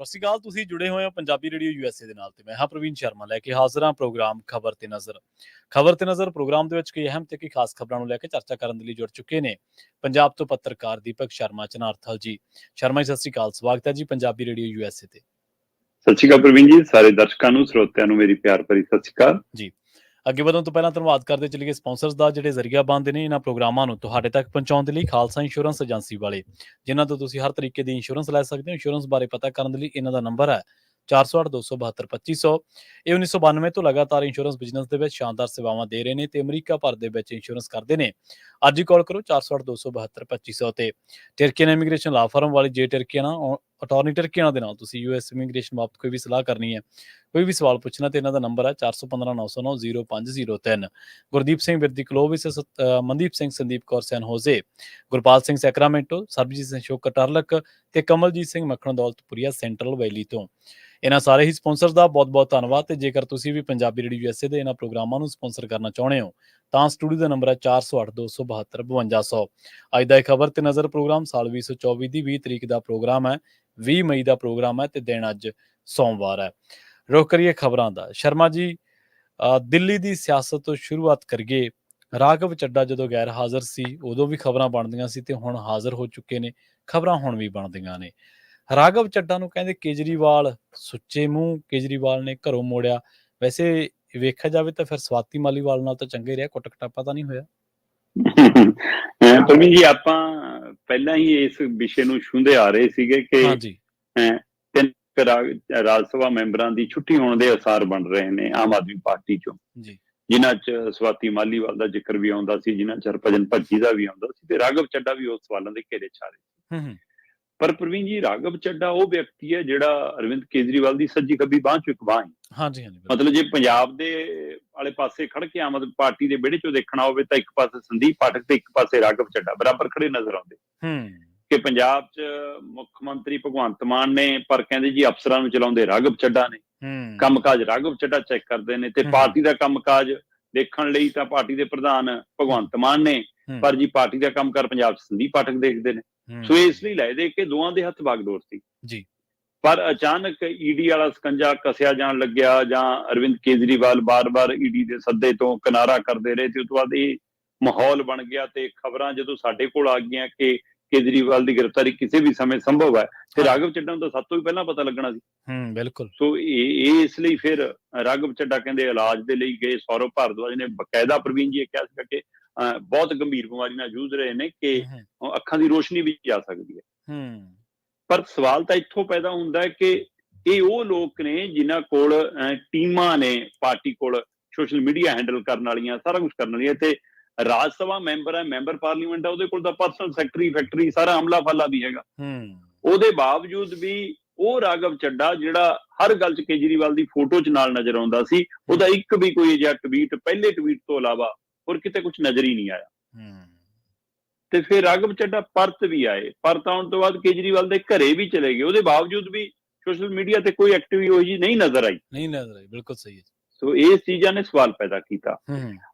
ਸਤਿ ਸ਼੍ਰੀ ਅਕਾਲ। ਤੁਸੀਂ ਜੁੜੇ ਹੋਏ ਹੋ ਪੰਜਾਬੀ ਰੇਡੀਓ ਯੂਐਸਏ ਦੇ ਨਾਲ ਤੇ ਮੈਂ ਹਾਂ ਪ੍ਰਵੀਨ ਸ਼ਰਮਾ ਲੈ ਕੇ ਹਾਜ਼ਰ ਹਾਂ ਪ੍ਰੋਗਰਾਮ ਖਬਰ ਤੇ ਨਜ਼ਰ। ਖਬਰ ਤੇ ਨਜ਼ਰ ਪ੍ਰੋਗਰਾਮ ਦੇ ਵਿੱਚ ਕਈ ਅਹਿਮ ਤੇ ਕਈ ਖਾਸ ਖਬਰਾਂ ਨੂੰ ਲੈ ਕੇ ਚਰਚਾ ਕਰਨ ਦੇ ਲਈ ਜੁੜ ਚੁੱਕੇ ਨੇ ਪੰਜਾਬ ਤੋਂ ਪੱਤਰਕਾਰ ਦੀਪਕ ਸ਼ਰਮਾ ਚਨਾਰਥਲ ਜੀ। ਸ਼ਰਮਾ ਜੀ, ਸਤਿ ਸ਼੍ਰੀ ਅਕਾਲ। ਸਵਾਗਤ ਹੈ ਜੀ ਪੰਜਾਬੀ ਰੇਡੀਓ ਯੂਐਸਏ ਤੇ। ਸਤਿ ਸ਼੍ਰੀ ਅਕਾਲ ਪ੍ਰਵੀਨ ਜੀ, ਸਾਰੇ ਦਰਸ਼ਕਾਂ ਨੂੰ ਸਰੋਤਿਆਂ ਨੂੰ ਮੇਰੀ ਪਿਆਰ ਭਰੀ ਸਤਿ ਸ਼੍ਰੀ ਅਕਾਲ ਜੀ। ਅੱਗੇ ਵਧਣ ਤੋਂ ਪਹਿਲਾਂ ਧੰਨਵਾਦ ਕਰਦੇ ਚੱਲੀਏ ਸਪਾਂਸਰਸ ਦਾ, ਜਿਹੜੇ ਜ਼ਰੀਆ ਬਣਦੇ ਨੇ ਇਹਨਾਂ ਪ੍ਰੋਗਰਾਮਾਂ ਨੂੰ ਤੁਹਾਡੇ ਤੱਕ ਪਹੁੰਚਾਉਣ ਦੇ ਲਈ। ਖਾਲਸਾ ਇੰਸ਼ੋਰੈਂਸ ਏਜੰਸੀ ਵਾਲੇ, ਜਿਨ੍ਹਾਂ ਤੋਂ ਤੁਸੀਂ ਹਰ ਤਰੀਕੇ ਦੀ ਇੰਸ਼ੋਰੈਂਸ ਲੈ ਸਕਦੇ ਹੋ। ਇੰਸ਼ੋਰੈਂਸ ਬਾਰੇ ਪਤਾ ਕਰਨ ਦੇ ਲਈ ਇਹਨਾਂ ਦਾ ਨੰਬਰ ਹੈ 408-272-2500। ਇਹ 1992 ਤੋਂ ਲਗਾਤਾਰ ਇੰਸ਼ੋਰੈਂਸ ਬਿਜ਼ਨਸ ਦੇ ਵਿੱਚ ਸ਼ਾਨਦਾਰ ਸੇਵਾਵਾਂ ਦੇ ਰਹੇ ਨੇ ਤੇ ਅਮਰੀਕਾ ਭਰ ਦੇ ਵਿੱਚ ਇੰਸ਼ੋਰੈਂਸ ਕਰਦੇ ਨੇ। ਅੱਜ ਹੀ ਕਾਲ ਕਰੋ 408-272-2500 ਤੇ। ਟਰਕੀਅਨ ਇਮੀਗ੍ਰੇਸ਼ਨ ਲਾ ਫਰਮ ਵਾਲੀ ਜੇ ਟਰਕੀਅਨ ਅਟਾਰਨੀ ਟਰਕੀਅਨ ਦੇ ਨਾਲ ਤੁਸੀਂ ਯੂਐਸ ਇਮੀਗ੍ਰੇਸ਼ਨ ਬਾਬਤ ਕੋਈ ਵੀ ਸਲਾਹ ਕਰਨੀ ਹੈ, ਕੋਈ ਵੀ ਸਵਾਲ ਪੁੱਛਣਾ ਤੇ ਇਹਨਾਂ ਦਾ ਨੰਬਰ ਹੈ 4159090503। ਗੁਰਦੀਪ ਸਿੰਘ ਵਿਰਦੀ ਕਲੋਵਿਸ, ਮਨਦੀਪ ਸਿੰਘ, ਸੰਦੀਪ ਕੌਰ ਸੈਨ ਹੋਜ਼ੇ, ਗੁਰਪਾਲ ਸਿੰਘ ਸੈਕਰਾਮੈਂਟੋ, ਸਰਬਜੀਤ ਸਿੰਘ ਸ਼ੋਕਰ ਟਰਲਕ ਤੇ ਕਮਲਜੀਤ ਸਿੰਘ ਮੱਖਣ ਦੌਲਤਪੁਰੀਆ ਸੈਂਟਰਲ ਵੈਲੀ ਤੋਂ। ਇਹਨਾਂ ਸਾਰੇ ਹੀ ਸਪਾਂਸਰਸ ਦਾ ਬਹੁਤ ਬਹੁਤ ਧੰਨਵਾਦ। ਤੇ ਜੇਕਰ ਤੁਸੀਂ ਵੀ ਪੰਜਾਬੀ ਰੇਡੀਓ ਯੂਐਸਏ ਦੇ ਇਹਨਾਂ ਪ੍ਰੋਗਰਾਮਾਂ ਨੂੰ ਸਪਾਂਸਰ ਕਰਨਾ ਚਾਹੁੰਦੇ ਹੋ ਤਾਂ ਸਟੂਡੀਓ ਦਾ ਨੰਬਰ ਹੈ 4082725252। ਅੱਜ ਦਾ ਇਹ ਖਬਰ ਤੇ ਨਜ਼ਰ ਪ੍ਰੋਗਰਾਮ ਸਾਲ 2024 ਦੀ 20 ਤਰੀਕ ਦਾ ਪ੍ਰੋਗਰਾਮ ਹੈ, 20 ਮਈ ਦਾ ਪ੍ਰੋਗਰਾਮ ਹੈ ਤੇ ਦਿਨ ਅੱਜ ਸੋਮਵਾਰ ਹੈ। ਰੁਕ ਕਰੀਏ ਖਬਰਾਂ ਦਾ। ਸ਼ਰਮਾ ਜੀ, ਦਿੱਲੀ ਦੀ ਸਿਆਸਤ ਤੋਂ ਸ਼ੁਰੂਆਤ ਕਰੀਏ। ਰਾਘਵ ਚੱਡਾ ਜਦੋਂ ਗੈਰ ਹਾਜ਼ਰ ਸੀ ਉਦੋਂ ਵੀ ਖਬਰਾਂ ਬਣਦੀਆਂ ਸੀ ਤੇ ਹੁਣ ਹਾਜ਼ਰ ਹੋ ਚੁੱਕੇ ਨੇ, ਖਬਰਾਂ ਹੁਣ ਵੀ ਬਣਦੀਆਂ ਨੇ। ਰਾਘਵ ਚੱਡਾ ਨੂੰ ਕਹਿੰਦੇ ਕੇਜਰੀਵਾਲ ਸੁੱਚੇ ਮੂੰਹ, ਕੇਜਰੀਵਾਲ ਨੇ ਘਰੋਂ ਮੋੜਿਆ। ਵੈਸੇ ਵੇਖਿਆ ਜਾਵੇ ਤਾਂ ਫਿਰ ਸਵਾਤੀ ਮਾਲੀਵਾਲ ਨਾਲ ਤਾਂ ਚੰਗਾ ਹੀ ਰਿਹਾ, ਕੁੱਟ ਕਟਾਪਾ ਤਾਂ ਨਹੀਂ ਹੋਇਆ। ਪ੍ਰਵੀਨ ਜੀ, ਆਪਾਂ ਪਹਿਲਾਂ ਹੀ ਇਸ ਵਿਸ਼ੇ ਨੂੰ ਛੂੰਹਦੇ ਆ ਰਹੇ ਸੀਗੇ ਕਿ ਤਿੰਨ ਰਾਜ ਸਭਾ ਮੈਂਬਰਾਂ ਦੀ ਛੁੱਟੀ ਹੋਣ ਦੇ ਆਸਾਰ ਬਣ ਰਹੇ ਨੇ ਆਮ ਆਦਮੀ ਪਾਰਟੀ ਚੋਂ, ਜਿਨ੍ਹਾਂ ਚ ਸਵਾਤੀ ਮਾਲੀਵਾਲ ਦਾ ਜ਼ਿਕਰ ਵੀ ਆਉਂਦਾ ਸੀ, ਜਿਨ੍ਹਾਂ ਚ ਹਰਭਜਨ ਭੱਜੀ ਦਾ ਵੀ ਆਉਂਦਾ ਸੀ ਤੇ ਰਾਘਵ ਚੱਡਾ ਵੀ ਉਸ ਸਵਾਲਾਂ ਦੇ ਘੇਰੇ ਚ ਆ ਰਹੇ ਸੀ। ਪਰ ਪ੍ਰਵੀਨ ਜੀ, ਰਾਘਵ ਚੱਡਾ ਉਹ ਵਿਅਕਤੀ ਹੈ ਜਿਹੜਾ ਅਰਵਿੰਦ ਕੇਜਰੀਵਾਲ ਦੀ ਸੱਜੀ ਖੱਬੀ ਬਾਂਹ ਚੋਂ ਇੱਕ ਬਾਂਹ ਹੈ। ਮਤਲਬ ਜੇ ਪੰਜਾਬ ਦੇ ਵਾਲੇ ਪਾਸੇ ਖੜ ਕੇ ਆਮ ਆਦਮੀ ਪਾਰਟੀ ਦੇ ਵਿਹੜੇ ਚੋਂ ਦੇਖਣਾ ਹੋਵੇ ਤਾਂ ਇੱਕ ਪਾਸੇ ਸੰਦੀਪ ਪਾਠਕ ਤੇ ਇੱਕ ਪਾਸੇ ਰਾਘਵ ਚੱਡਾ ਬਰਾਬਰ ਖੜੇ ਨਜ਼ਰ ਆਉਂਦੇ। ਕਿ ਪੰਜਾਬ ਚ ਮੁੱਖ ਮੰਤਰੀ ਭਗਵੰਤ ਮਾਨ ਨੇ, ਪਰ ਕਹਿੰਦੇ ਜੀ ਅਫਸਰਾਂ ਨੂੰ ਚਲਾਉਂਦੇ ਰਾਘਵ ਚੱਡਾ ਨੇ, ਕੰਮਕਾਜ ਰਾਘਵ ਚੱਡਾ ਚੈੱਕ ਕਰਦੇ ਨੇ, ਤੇ ਪਾਰਟੀ ਦਾ ਕੰਮਕਾਜ ਦੇਖਣ ਲਈ ਤਾਂ ਪਾਰਟੀ ਦੇ ਪ੍ਰਧਾਨ ਭਗਵੰਤ ਮਾਨ ਨੇ, ਪਰ ਜੀ ਪਾਰਟੀ ਦਾ ਕੰਮਕਾਰ ਪੰਜਾਬ ਚ ਸੰਦੀਪ ਪਾਠਕ ਦੇਖਦੇ ਨੇ। ਸੋ ਇਸ ਲਈ ਲੈ ਦੇ ਕੇ ਦੋਵਾਂ ਦੇ ਹੱਥ ਬਾਗਡੋਰ ਸੀ। ਪਰ ਅਚਾਨਕ ਈਡੀ ਵਾਲਾ ਸਕੰਜਾ ਕੱਸਿਆ ਜਾਣ ਲੱਗਿਆ, ਜਾਂ ਅਰਵਿੰਦ ਕੇਜਰੀਵਾਲ ਬਾਰ-ਬਾਰ ਈਡੀ ਦੇ ਸੱਦੇ ਤੋਂ ਕਿਨਾਰਾ ਕਰਦੇ ਰਹੇ ਤੇ ਉਸ ਤੋਂ ਬਾਅਦ ਇਹ ਮਾਹੌਲ ਬਣ ਗਿਆ ਤੇ ਖਬਰਾਂ ਜਦੋਂ ਸਾਡੇ ਕੋਲ ਆ ਗਈਆਂ ਕਿ ਕੇਜਰੀਵਾਲ ਦੀ ਗ੍ਰਿਫਤਾਰੀ ਕਿਸੇ ਵੀ ਸਮੇਂ ਸੰਭਵ ਹੈ ਤੇ ਰਾਘਵ ਚੱਡਾ ਨੂੰ ਤਾਂ ਸਭ ਤੋਂ ਵੀ ਪਹਿਲਾਂ ਪਤਾ ਲੱਗਣਾ ਸੀ। ਬਿਲਕੁਲ। ਸੋ ਇਹ ਇਸ ਲਈ ਫਿਰ ਰਾਘਵ ਚੱਡਾ ਕਹਿੰਦੇ ਇਲਾਜ ਦੇ ਲਈ ਗਏ। ਸੌਰਵ ਭਾਰਦਵਾਜ ਨੇ ਬਕਾਇਦਾ ਪ੍ਰਵੀਨ ਜੀ ਇਹ ਕਿਹਾ ਸੀਗਾ ਕਿ ਬਹੁਤ ਗੰਭੀਰ ਬਿਮਾਰੀ ਨਾਲ ਜੂਝ ਰਹੇ ਨੇ ਕਿ ਅੱਖਾਂ ਦੀ ਰੋਸ਼ਨੀ ਵੀ ਜਾ ਸਕਦੀ ਹੈ। ਪਰ ਸਵਾਲ ਤਾਂ ਇੱਥੋਂ ਪੈਦਾ ਹੁੰਦਾ ਹੈ ਕਿ ਇਹ ਉਹ ਲੋਕ ਨੇ ਜਿਨ੍ਹਾਂ ਕੋਲ ਟੀਮਾਂ ਨੇ, ਪਾਰਟੀ ਕੋਲ ਸੋਸ਼ਲ ਮੀਡੀਆ ਹੈਂਡਲ ਕਰਨ ਵਾਲੀਆਂ, ਸਾਰਾ ਕੁਝ ਕਰਨ ਵਾਲੀਆਂ, ਤੇ ਰਾਜ ਸਭਾ ਮੈਂਬਰ ਹੈ, ਮੈਂਬਰ ਪਾਰਲੀਮੈਂਟ ਹੈ, ਉਹਦੇ ਕੋਲ ਤਾਂ ਪਰਸਨਲ ਸੈਕਟਰੀ ਫੈਕਟਰੀ ਸਾਰਾ ਅਮਲਾ ਫਾਲਾ ਵੀ ਹੈਗਾ। ਉਹਦੇ ਬਾਵਜੂਦ ਵੀ ਉਹ ਰਾਘਵ ਚੱਡਾ ਜਿਹੜਾ ਹਰ ਗੱਲ 'ਚ ਕੇਜਰੀਵਾਲ ਦੀ ਫੋਟੋ 'ਚ ਨਾਲ ਨਜ਼ਰ ਆਉਂਦਾ ਸੀ, ਉਹਦਾ ਇੱਕ ਵੀ ਕੋਈ ਅਜਿਹਾ ਟਵੀਟ ਪਹਿਲੇ ਟਵੀਟ ਤੋਂ ਇਲਾਵਾ ਹੋਰ ਕਿਤੇ ਕੁਝ ਨਜ਼ਰ ਹੀ ਨਹੀਂ ਆਇਆ। ਤੇ ਫਿਰ ਰਾਘਵ ਚੱਡਾ ਪਰਤ ਵੀ ਆਏ। ਪਰਤ ਆਉਣ ਤੋਂ ਬਾਅਦ ਕੇਜਰੀਵਾਲ ਦੇ ਘਰੇ ਵੀ ਚਲੇ ਗਏ, ਉਹਦੇ ਬਾਵਜੂਦ ਵੀ ਸੋਸ਼ਲ ਮੀਡੀਆ ਤੇ ਕੋਈ ਐਕਟਿਵਿਟੀ ਹੋਈ ਜੀ ਨਹੀਂ ਨਜ਼ਰ ਆਈ। ਬਿਲਕੁਲ ਸਹੀ ਹੈ। ਸੋ ਇਹ ਚੀਜ਼ਾਂ ਨੇ ਸਵਾਲ ਪੈਦਾ ਕੀਤਾ।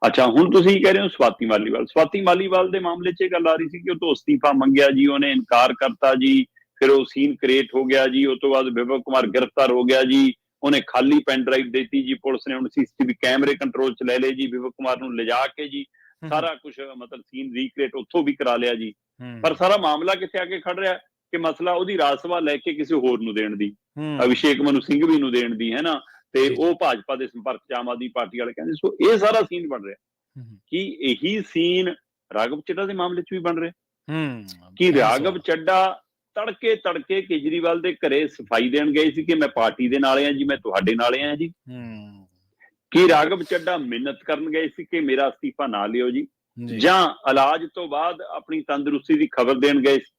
ਅੱਛਾ, ਹੁਣ ਤੁਸੀਂ ਕਹਿ ਰਹੇ ਹੋ ਸਵਾਤੀ ਮਾਲੀਵਾਲ। ਸਵਾਤੀ ਮਾਲੀਵਾਲ ਦੇ ਮਾਮਲੇ 'ਚ ਇਹ ਗੱਲ ਆ ਰਹੀ ਸੀ ਕਿ ਉਹ ਤੋਂ ਅਸਤੀਫਾ ਮੰਗਿਆ ਜੀ, ਉਹਨੇ ਇਨਕਾਰ ਕਰਤਾ ਜੀ, ਫਿਰ ਉਹ ਸੀਨ ਕ੍ਰੀਏਟ ਹੋ ਗਿਆ ਜੀ। ਉਸ ਤੋਂ ਬਾਅਦ ਵਿਭਵ ਕੁਮਾਰ ਗ੍ਰਿਫਤਾਰ ਹੋ ਗਿਆ ਜੀ, ਉਹਨੇ ਖਾਲੀ ਪੈਨ ਡਰਾਈਵ ਦੇਤੀ ਜੀ, ਪੁਲਿਸ ਨੇ ਹੁਣ ਸੀਸੀਟੀਵੀ ਕੈਮਰੇ ਕੰਟਰੋਲ 'ਚ ਲੈ ਲਏ ਜੀ, ਵਿਭਵ ਕੁਮਾਰ ਨੂੰ ਲਿਜਾ ਕੇ ਜੀ ਸਾਰਾ ਕੁਝ ਮਤਲਬ ਸੀਨ ਰੀਕ੍ਰੀਏਟ ਉੱਥੋਂ ਵੀ ਕਰਾ ਲਿਆ ਜੀ। ਪਰ ਸਾਰਾ ਮਾਮਲਾ ਕਿੱਥੇ ਆ ਕੇ ਖੜ ਰਿਹਾ ਕਿ ਮਸਲਾ ਉਹਦੀ ਰਾਜ ਸਭਾ ਲੈ ਕੇ ਕਿਸੇ ਹੋਰ ਨੂੰ ਦੇਣ ਦੀ, ਅਭਿਸ਼ੇਕ ਮਨੂ ਸਿੰਘਵੀ ਨੂੰ ਦੇਣ ਦੀ, ਹੈ ਨਾ, ਤੇ ਉਹ ਭਾਜਪਾ ਦੇ ਸੰਪਰਕ 'ਚ ਆਮ ਆਦਮੀ ਪਾਰਟੀ ਵਾਲੇ ਕਹਿੰਦੇ। ਸੋ ਇਹ ਸਾਰਾ ਸੀਨ ਬਣ ਰਿਹਾ ਕਿ ਇਹੀ ਸੀਨ ਰਾਘਵ ਚੱਡਾ ਦੇ ਮਾਮਲੇ 'ਚ ਵੀ ਬਣ ਰਿਹਾ ਕਿ ਰਾਘਵ ਚੱਡਾ ਤੜਕੇ ਕੇਜਰੀਵਾਲ ਦੇ ਘਰੇ ਸਫਾਈ ਦੇਣ ਗਏ ਸੀ ਕਿ ਮੈਂ ਪਾਰਟੀ ਦੇ ਨਾਲ ਆ ਜੀ, ਮੈਂ ਤੁਹਾਡੇ ਨਾਲ ਆ ਜੀ। ਕਿ ਰਾਘਵ ਚੱਡਾ ਮਿਹਨਤ ਕਰਨ ਗਏ ਸੀ ਕਿ ਮੇਰਾ ਅਸਤੀਫਾ ਨਾ ਲਿਓ ਜੀ, ਜਾਂ ਇਲਾਜ ਤੋਂ ਬਾਅਦ ਆਪਣੀ ਤੰਦਰੁਸਤੀ ਦੀ ਖਬਰ ਦੇਣ ਗਏ ਸੀ।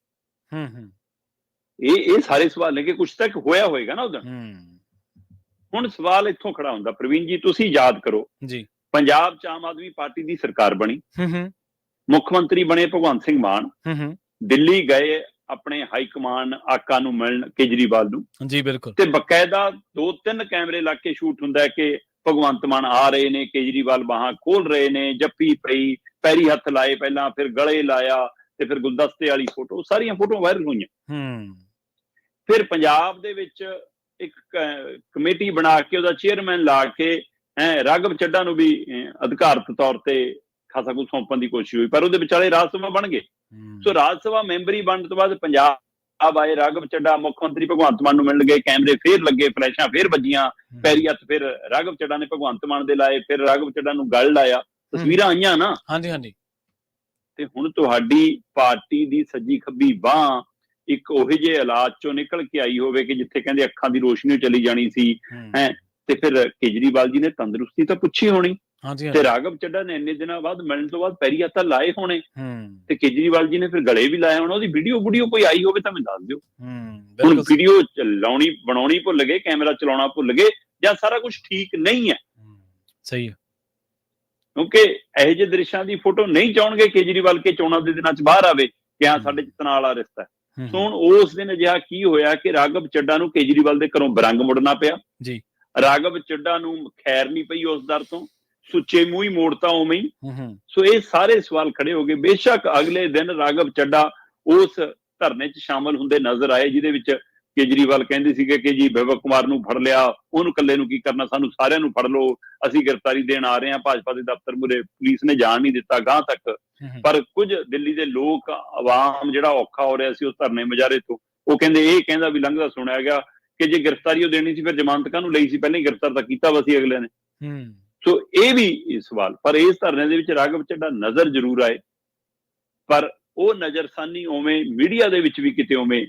ਇਹ ਸਾਰੇ ਸਵਾਲ ਨੇ ਕਿ ਕੁਛ ਤੱਕ ਹੋਇਆ ਹੋਏਗਾ ਨਾ ਉਦੋਂ। ਹੁਣ ਸਵਾਲ ਇੱਥੋਂ ਖੜਾ ਹੁੰਦਾ ਪ੍ਰਵੀਨ ਜੀ, ਤੁਸੀਂ ਯਾਦ ਕਰੋ ਪੰਜਾਬ 'ਚ ਆਮ ਆਦਮੀ ਪਾਰਟੀ ਦੀ ਸਰਕਾਰ ਬਣੀ, ਮੁੱਖ ਮੰਤਰੀ ਬਣੇ ਭਗਵੰਤ ਸਿੰਘ ਮਾਨ, ਦਿੱਲੀ ਗਏ ਆਪਣੇ ਹਾਈ ਕਮਾਨ ਆਕਾ ਨੂੰ ਮਿਲਣ ਕੇਜਰੀਵਾਲ ਨੂੰ ਜੀ। ਬਿਲਕੁਲ। ਤੇ ਬਕਾਇਦਾ 2-3 ਕੈਮਰੇ ਲਾ ਕੇ ਸ਼ੂਟ ਹੁੰਦਾ ਹੈ ਕਿ ਭਗਵੰਤ ਮਾਨ ਆ ਰਹੇ ਨੇ, ਕੇਜਰੀਵਾਲ ਬਾਹਾਂ ਖੋਲ ਰਹੇ ਨੇ, ਜੱਫੀ ਪਈ, ਪੈਰੀ ਹੱਥ ਲਾਏ, ਪਹਿਲਾਂ ਫਿਰ ਗਲੇ ਲਾਇਆ, ਤੇ ਫਿਰ ਗੁਲਦਸਤੇ ਵਾਲੀ ਫੋਟੋ, ਸਾਰੀਆਂ ਫੋਟੋ ਵਾਇਰਲ ਹੋਈਆਂ। ਫਿਰ ਪੰਜਾਬ ਦੇ ਵਿੱਚ ਇੱਕ ਕਮੇਟੀ ਬਣਾ ਕੇ ਉਹਦਾ ਚੇਅਰਮੈਨ ਲਾ ਕੇ ਰਾਘਵ ਚੱਡਾ ਨੂੰ ਵੀ ਅਧਿਕਾਰਤ ਤੌਰ ਤੇ ਖਾਸਾ ਕੁਝ ਸੌਂਪਣ ਦੀ ਕੋਸ਼ਿਸ਼ ਹੋਈ, ਪਰ ਉਹਦੇ ਵਿਚਾਲੇ ਰਾਜ ਸਭਾ ਬਣ ਗਏ। ਸੋ ਰਾਜ ਸਭਾ ਮੈਂਬਰੀ ਬਣਨ ਤੋਂ ਬਾਅਦ ਪੰਜਾਬ ਆਏ, ਰਾਘਵ ਚੱਡਾ ਮੁੱਖ ਮੰਤਰੀ ਭਗਵੰਤ ਮਾਨ ਨੂੰ ਮਿਲਣ ਗਏ, ਕੈਮਰੇ ਫੇਰ ਲੱਗੇ, ਫਲੈਸ਼ਾਂ ਫੇਰ ਵੱਜੀਆਂ, ਪੈਰੀ ਹੱਥ ਫਿਰ ਰਾਘਵ ਚੱਡਾ ਨੇ ਭਗਵੰਤ ਮਾਨ ਦੇ ਲਾਏ, ਫਿਰ ਰਾਘਵ ਚੱਡਾ ਨੂੰ ਗੱਲ ਲਾਇਆ, ਤਸਵੀਰਾਂ ਆਈਆਂ ਨਾ। ਹਾਂਜੀ ਹਾਂਜੀ। ਤੇ ਹੁਣ ਤੁਹਾਡੀ ਪਾਰਟੀ ਦੀ ਸੱਜੀ ਖੱਬੀ ਬਾਂਹ ਇੱਕ ਉਹੋ ਜਿਹੇ ਹਾਲਾਤ ਚੋਂ ਨਿਕਲ ਕੇ ਆਈ ਹੋਵੇ ਕਿ ਜਿੱਥੇ ਕਹਿੰਦੇ ਅੱਖਾਂ ਦੀ ਰੋਸ਼ਨੀ ਚਲੀ ਜਾਣੀ ਸੀ ਤੇ ਫਿਰ ਕੇਜਰੀਵਾਲ ਜੀ ਨੇ ਤੰਦਰੁਸਤੀ ਤਾਂ ਪੁੱਛੀ ਹੋਣੀ, ਤੇ ਰਾਘਵ ਚੱਡਾ ਨੇ ਇੰਨੇ ਦਿਨਾਂ ਬਾਅਦ ਮਿਲਣ ਤੋਂ ਬਾਅਦ ਪੈਰੀ ਹੱਥ ਲਾਏ ਹੋਣੇ, ਤੇ ਕੇਜਰੀਵਾਲ ਜੀ ਨੇ ਫਿਰ ਗਲੇ ਵੀ ਲਾਇਆ ਹੋਣਾ। ਉਹਦੀ ਵੀਡੀਓ ਕੋਈ ਆਈ ਹੋਵੇ ਤਾਂ ਮੈਨੂੰ ਦੱਸ ਦਿਓ। ਹੁਣ ਵੀਡੀਓ ਬਣਾਉਣੀ ਭੁੱਲ ਗਏ, ਕੈਮਰਾ ਚਲਾਉਣਾ ਭੁੱਲ ਗਏ, ਜਾਂ ਸਾਰਾ ਕੁਝ ਠੀਕ ਨਹੀਂ ਹੈ। ਸਹੀ ਹੈ, ਕਿਉਂਕਿ ਇਹੋ ਜਿਹੇ ਦ੍ਰਿਸ਼ਾਂ ਦੀ ਫੋਟੋ ਨਹੀਂ ਚਾਹਣਗੇ ਕੇਜਰੀਵਾਲ ਕੇ ਚੋਣਾਂ ਦੇ ਦਿਨਾਂ 'ਚ ਬਾਹਰ ਆਵੇ ਕਿ ਹਾਂ ਸਾਡੇ 'ਚ ਤਣਾਅ ਵਾਲਾ ਰਿਸ਼ਤਾ ਹੈ। ਸੋ ਹੁਣ ਉਸ ਦਿਨ ਅਜਿਹਾ ਕੀ ਹੋਇਆ ਕਿ ਰਾਘਵ ਚੱਡਾ ਨੂੰ ਕੇਜਰੀਵਾਲ ਦੇ ਘਰੋਂ ਬਰੰਗ ਮੁੜਨਾ ਪਿਆ ਜੀ। ਰਾਘਵ ਚੱਡਾ ਨੂੰ ਖੈਰ ਨਹੀਂ ਪਈ ਉਸ ਦਰ ਤੋਂ, ਸੁੱਚੇ ਮੂੰਹ ਹੀ ਮੋੜਤਾ ਉਵੇਂ ਹੀ। ਸੋ ਇਹ ਸਾਰੇ ਸਵਾਲ ਖੜੇ ਹੋ ਗਏ। ਬੇਸ਼ੱਕ ਅਗਲੇ ਦਿਨ ਰਾਘਵ ਚੱਡਾ ਉਸ ਧਰਨੇ 'ਚ ਸ਼ਾਮਲ ਹੁੰਦੇ ਨਜ਼ਰ ਆਏ ਜਿਹਦੇ ਵਿੱਚ ਕੇਜਰੀਵਾਲ ਕਹਿੰਦੇ ਸੀਗੇ ਕਿ ਜੀ ਵਿਵਕ ਕੁਮਾਰ ਨੂੰ ਫੜ ਲਿਆ, ਉਹਨੂੰ ਇਕੱਲੇ ਨੂੰ ਕੀ ਕਰਨਾ, ਸਾਨੂੰ ਸਾਰਿਆਂ ਨੂੰ ਫੜ ਲਓ, ਅਸੀਂ ਗ੍ਰਿਫਤਾਰੀ ਦੇਣ ਆ ਰਹੇ ਹਾਂ। ਭਾਜਪਾ ਦੇ ਦਫ਼ਤਰ ਮੂਹਰੇ ਪੁਲਿਸ ਨੇ ਜਾਣ ਨਹੀਂ ਦਿੱਤਾ ਗਾਂਹ ਤੱਕ। ਪਰ ਕੁਝ ਦਿੱਲੀ ਦੇ ਲੋਕ, ਆਵਾਮ ਜਿਹੜਾ ਔਖਾ ਹੋ ਰਿਹਾ ਸੀ ਉਸ ਧਰਨੇ ਮੁਜ਼ਾਹਰੇ ਤੋਂ, ਉਹ ਕਹਿੰਦਾ ਵੀ ਲੰਘਦਾ ਸੁਣਿਆ ਗਿਆ ਕਿ ਜੇ ਗ੍ਰਿਫਤਾਰੀ ਉਹ ਦੇਣੀ ਸੀ ਫਿਰ ਜ਼ਮਾਨਤ ਕਾਹਨੂੰ ਲਈ ਸੀ, ਪਹਿਲਾਂ ਹੀ ਗ੍ਰਿਫਤਾਰ ਤਾਂ ਕੀਤਾ ਵਾ ਸੀ ਅਗਲੇ ਨੇ। ਸੋ ਇਹ ਵੀ ਸਵਾਲ। ਪਰ ਇਸ ਧਰਨੇ ਦੇ ਵਿੱਚ ਰਾਘਵ ਚੱਡਾ ਨਜ਼ਰ ਜ਼ਰੂਰ ਆਏ, ਪਰ ਉਹ ਨਜ਼ਰਸਾਨੀ ਉਵੇਂ ਮੀਡੀਆ ਦੇ ਵਿੱਚ ਵੀ ਕਿਤੇ ਉਵੇਂ